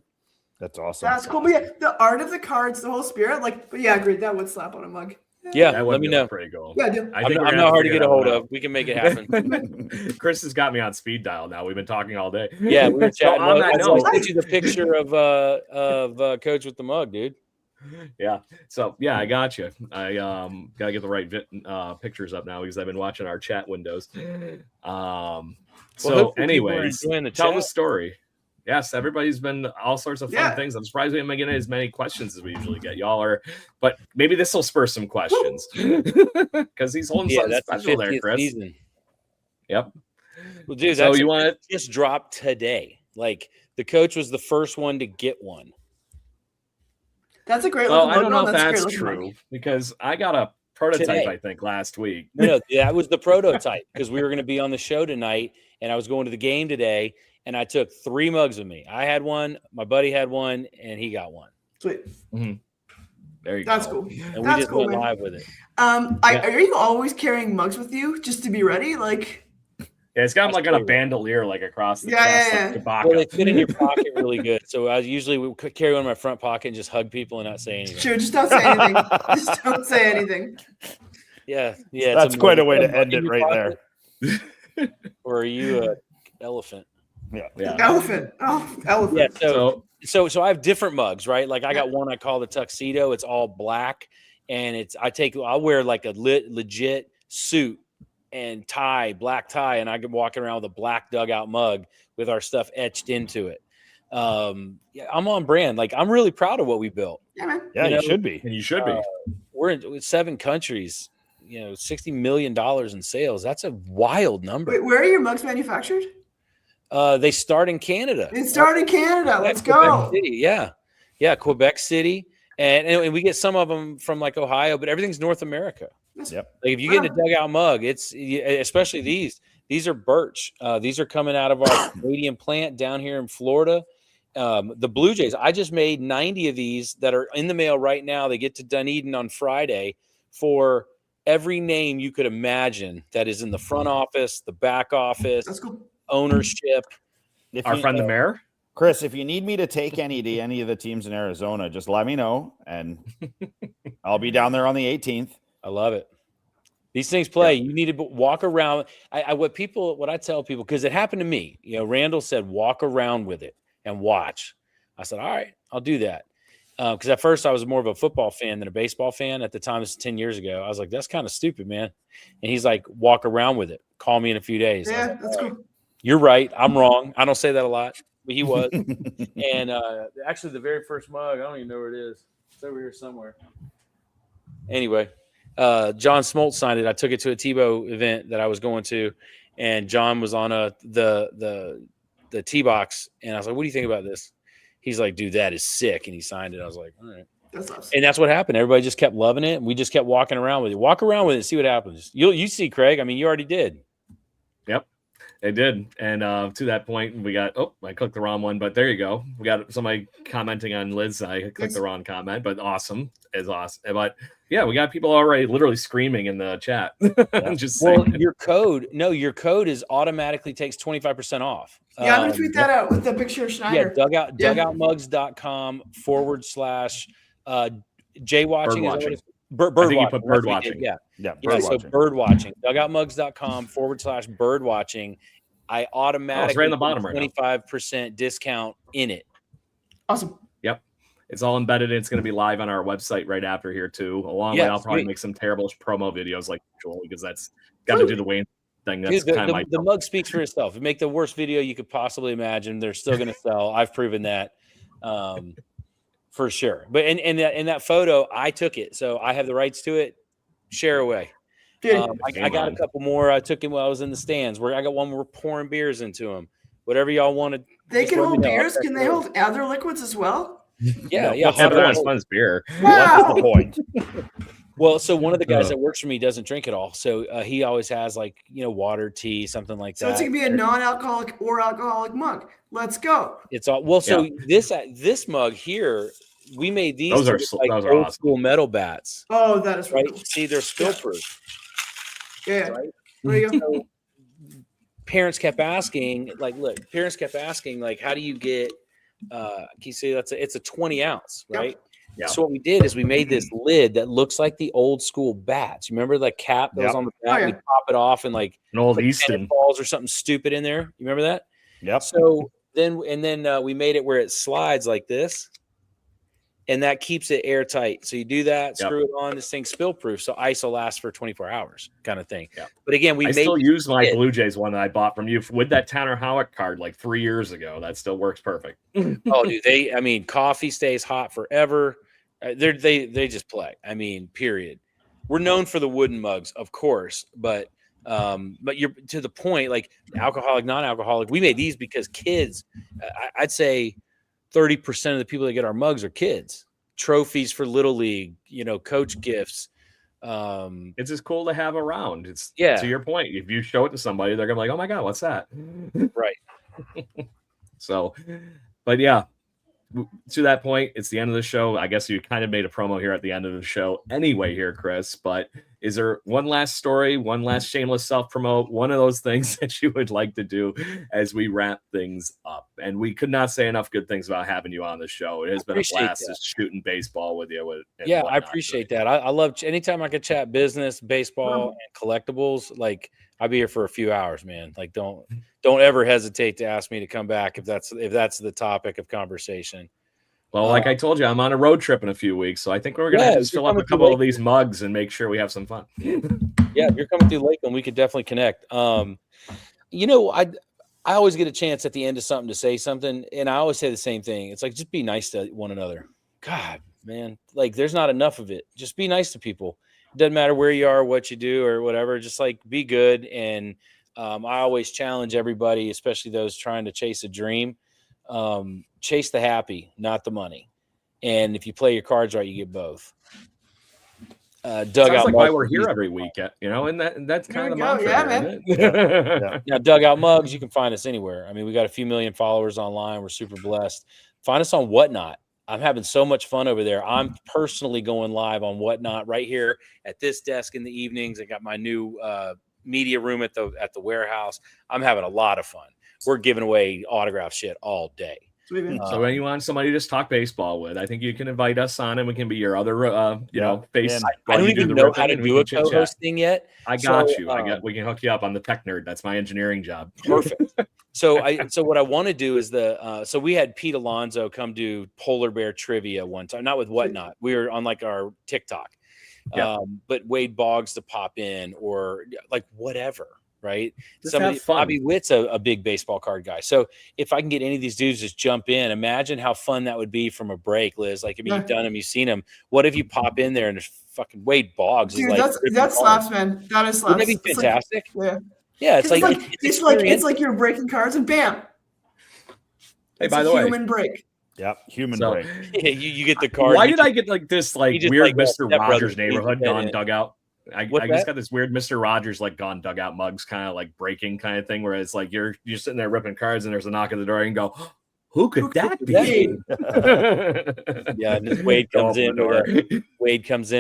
That's awesome. That's cool. But yeah, the art of the cards, the whole spirit, like, but yeah, agreed. That would slap on a mug. Yeah, That would let me be know. pretty cool. Yeah, dude. I think I'm not hard to get a hold of. We can make it happen. Chris has got me on speed dial now. We've been talking all day. Yeah, we were chatting. on that I note, sent you the picture of Coach with the mug, dude. yeah. So yeah, I got you. I gotta get the right pictures up now because I've been watching our chat windows. So hopefully people are anyways, enjoying the tell chat. the story. Yes, everybody's been all sorts of fun Yeah. things. I'm surprised we haven't been getting as many questions as we usually get. Y'all are, but maybe this will spur some questions because he's holding something that's the special there, 50th Chris. season. Yep. Well, dude, So that's you want just dropped today. Like the coach was the first one to get one. That's a great Well, looking I don't know logo. if That's a great that's looking true mug. because I got a prototype, Today. I think, last week. No, that was the prototype because we were going to be on the show tonight, and I was going to the game today, and I took 3 mugs with me. I had one, my buddy had one, and he got one, Sweet. There you That's go. cool. and we That's just cool, went man. live with it. Are you always carrying mugs with you just to be ready? Like, Yeah, it's got him That's like on a cool. bandolier, like across the Yeah, chest, yeah, like yeah. Chewbacca. Well, they fit in your pocket really good. So I usually would carry one in my front pocket and just hug people and not say anything. sure, just don't say anything. Just don't say anything. Yeah. it's That's quite a way to mug end in it your right pocket? Or are you an elephant? Yeah. Elephant. Oh, elephant. Yeah. So I have different mugs, right? Like I got one I call the tuxedo. It's all black, and I'll wear like a legit suit and tie, black tie, and I could walk around with a black dugout mug with our stuff etched into it. Yeah, I'm on brand. Like I'm really proud of what we built. Yeah, man. Yeah, You you know, should be. And you should be. We're in 7 countries. $60 million in sales. That's a wild number. Wait, where are your mugs manufactured? They start in Canada. It started in Canada. Let's Quebec go. City, yeah, Quebec City, and we get some of them from like Ohio, but everything's North America. Yep. Like if you get a dugout mug, it's especially these are birch. These are coming out of our Canadian plant down here in Florida. The Blue Jays. I just made 90 of these that are in the mail right now. They get to Dunedin on Friday for every name you could imagine that is in the front office, the back office, That's cool. ownership. Our friend the mayor. Chris, if you need me to take any of the teams in Arizona, just let me know, and I'll be down there on the 18th. I love it. These things play. You need to walk around. What I tell people, because it happened to me. Randall said, walk around with it and watch. I said, all right, I'll do that. Because at first I was more of a football fan than a baseball fan. At the time, this was 10 years ago. I was like, that's kind of stupid, man. And he's like, walk around with it. Call me in a few days. Yeah, like, that's cool. You're right. I'm wrong. I don't say that a lot, but he was. And actually, the very first mug, I don't even know where it is. It's over here somewhere. Anyway, John Smoltz signed it. I took it to a Tebow event that I was going to, and John was on the tee box, and I was like, "What do you think about this?" He's like, "Dude, that is sick," and he signed it. I was like, "All right." That's awesome. And that's what happened. Everybody just kept loving it, and we just kept walking around with it. Walk around with it, see what happens. You see, Craig. I mean, you already did. Yep, they did. And to that point, we got. Oh, I clicked the wrong one, but there you go. We got somebody commenting on Liz. I clicked the wrong comment, but awesome is awesome. But yeah, we got people already literally screaming in the chat. Just saying. Your code is automatically takes 25% off. Yeah, I'm gonna tweet that out with the picture of Schneider. Yeah, dugoutmugs.com / Jay watching. Bird watching. Bird I think you watching. put bird watching. Yeah. So bird watching. Dugoutmugs.com/bird watching. I automatically right on the bottom right now. 25% discount in it. Awesome. Yep. It's all embedded. It's going to be live on our website right after here too. Along with, I'll probably make some terrible promo videos like usual because that's got to do the Wayne thing. That's kind of the mug speaks for itself. It make the worst video you could possibly imagine. They're still going to sell. I've proven that for sure. But in that photo, I took it, so I have the rights to it. Share away. I got a couple more. I took him while I was in the stands. Where I got one. We're pouring beers into them. Whatever y'all wanted. They can hold beers. Can they hold other liquids as well? Yeah. What's the fun beer? Wow. What's the point? Well, so one of the guys that works for me doesn't drink it all. So he always has water, tea, something like that. So it's going to be a non-alcoholic or alcoholic mug. Let's go. It's all well. So this mug here, we made these. Those are old awesome. school metal bats. Oh, that is right. Cool. See, they're spill proof. Yeah. Right? There you go. So parents kept asking, how do you get? Can you see it's a 20 ounce, right? Yeah. So what we did is we made this lid that looks like the old school bats. You remember the cap that was on the bat? We pop it off and an old Easton balls or something stupid in there. You remember that? Yep. So then we made it where it slides like this, and that keeps it airtight. So you do that, screw it on. This thing's spill proof, so ice will last for 24 hours, kind of thing. Yep. But again, I still use my Blue Jays one that I bought from you with that Tanner Howick card 3 years ago. That still works perfect. Oh, dude, coffee stays hot forever. They just play. Period. We're known for the wooden mugs, of course, but you're to the point, alcoholic, non-alcoholic. We made these because kids, I'd say 30% of the people that get our mugs are kids. Trophies for Little League, coach gifts. It's just cool to have around. It's to your point. If you show it to somebody, they're gonna be like, "Oh my god, what's that?" Right. So, but yeah. To that point, it's the end of the show. I guess you kind of made a promo here at the end of the show anyway here, Kris, but is there one last story, one last shameless self-promote, one of those things that you would like to do as we wrap things up? And we could not say enough good things about having you on the show. It has been a blast just shooting baseball with you. I appreciate that. I love anytime I could chat business, baseball, and collectibles. I'll be here for a few hours, man. Don't ever hesitate to ask me to come back if that's the topic of conversation. Well, like I told you, I'm on a road trip in a few weeks, so I think we're gonna just fill up a couple of these mugs and make sure we have some fun. Yeah, if you're coming through Lakeland, we could definitely connect. I always get a chance at the end of something to say something, and I always say the same thing. It's just be nice to one another. God, man, there's not enough of it. Just be nice to people. It doesn't matter where you are, what you do, or whatever. Just be good. And I always challenge everybody, especially those trying to chase a dream. Chase the happy, not the money. And if you play your cards right, you get both. Dugout Mugs, why we're here every week, and that's kind of the mantra. Yeah, man. Now, Dugout Mugs, you can find us anywhere. We got a few million followers online. We're super blessed. Find us on Whatnot. I'm having so much fun over there. I'm personally going live on Whatnot right here at this desk in the evenings. I got my new media room at the warehouse. I'm having a lot of fun. We're giving away autograph shit all day. So when you want somebody to just talk baseball with, I think you can invite us on, and we can be face. your other, I don't even know how to do a co-host thing yet. I got you. We can hook you up. I'm the tech nerd. That's my engineering job. Perfect. So what I want to do is so we had Pete Alonso come do polar bear trivia one time, not with Whatnot. We were on our TikTok, but Wade Boggs to pop in or whatever. Right. Bobby Witt's a big baseball card guy. So if I can get any of these dudes just jump in, imagine how fun that would be from a break, Liz. You've done them, you've seen them. What if you pop in there and there's fucking Wade Boggs? Dude, that's slaps, man. That is slaps. Wouldn't that be fantastic? Yeah. It's like you're breaking cards and bam. Hey, by the way, human break. Yep, human break. Yeah, you get the card. Why did I get this weird Mr. Rogers neighborhood gone dugout? I just got this weird Mr. Rogers gone Dugout Mugs kind of breaking kind of thing where it's you're sitting there ripping cards and there's a knock at the door and you go, who could that be? Yeah, and Wade comes in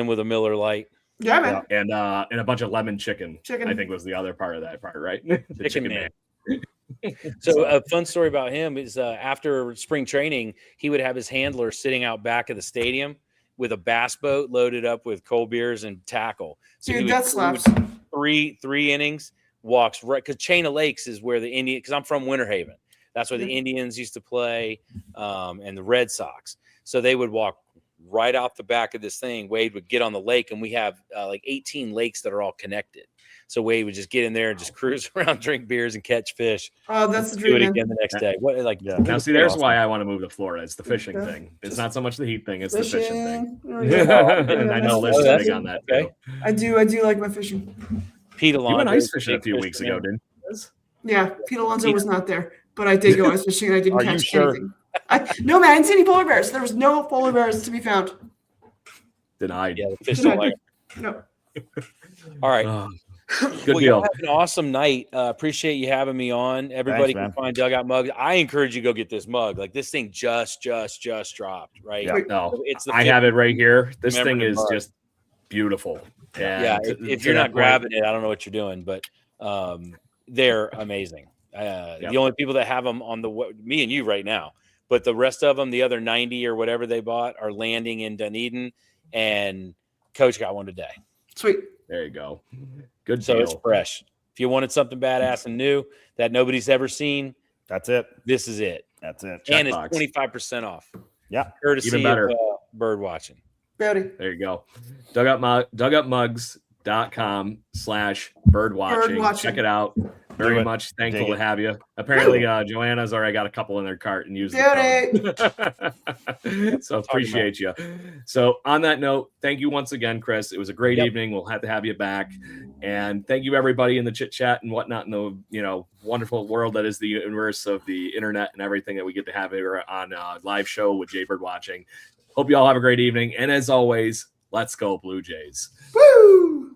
with a Miller Lite. Yeah, man. And a bunch of lemon chicken. I think was the other part of that part, right? The chicken man. So a fun story about him is after spring training, he would have his handler sitting out back of the stadium. with a bass boat loaded up with cold beers and tackle. So Dude, that slaps. three innings, walks right, because Chain of Lakes is where the Indian, because I'm from Winter Haven. That's where the Indians used to play, and the Red Sox. So they would walk right off the back of this thing. Wade would get on the lake, and we have like 18 lakes that are all connected. So Wade would just get in there and just cruise around, drink beers, and catch fish. Oh, that's the Do dream. it man. again the next day. What like? Yeah. Now, see, there's why I want to move to Florida. It's the fishing thing. It's not so much the heat thing; it's the fishing thing. And I know Liz is big on that too. I do like my fishing. Pete Alonso. You went ice fishing a few weeks ago, didn't you? Yeah, Pete Alonso was not there, but I did go ice fishing. And I didn't Are you catch sure? anything. No, man, I didn't see any polar bears. There was no polar bears to be found. Denied. Yeah, the fish don't like. No. All right. Good well, deal. y'all have an awesome night. Appreciate you having me on. Everybody Thanks, can find Dugout Mugs. I encourage you to go get this mug. Like this thing just dropped, right? Yeah, no, It's the I have it right here. This thing commemorative is mug. just beautiful. Yeah, if you're not grabbing it, I don't know what you're doing, but they're amazing. The only people that have them on me and you right now, but the rest of them, the other 90 or whatever they bought, are landing in Dunedin, and Coach got one today. Sweet. There you go. Good So deal. it's fresh. If you wanted something badass and new that nobody's ever seen, That's it. this is it. That's it. And it's Checkbox. 25% off. Yeah. Courtesy Even better. of bird watching. Beauty. There you go. dugoutmugs.com/birdwatching. Check it out. Very much thankful to have you. Apparently, Joanna's already got a couple in their cart and used the So appreciate you. So on that note, thank you once again, Kris. It was a great evening. We'll have to have you back. And thank you everybody in the chit chat and whatnot in the wonderful world that is the universe of the internet and everything that we get to have here on a live show with Jaybird Watching. Hope you all have a great evening. And as always, let's go Blue Jays. Woo!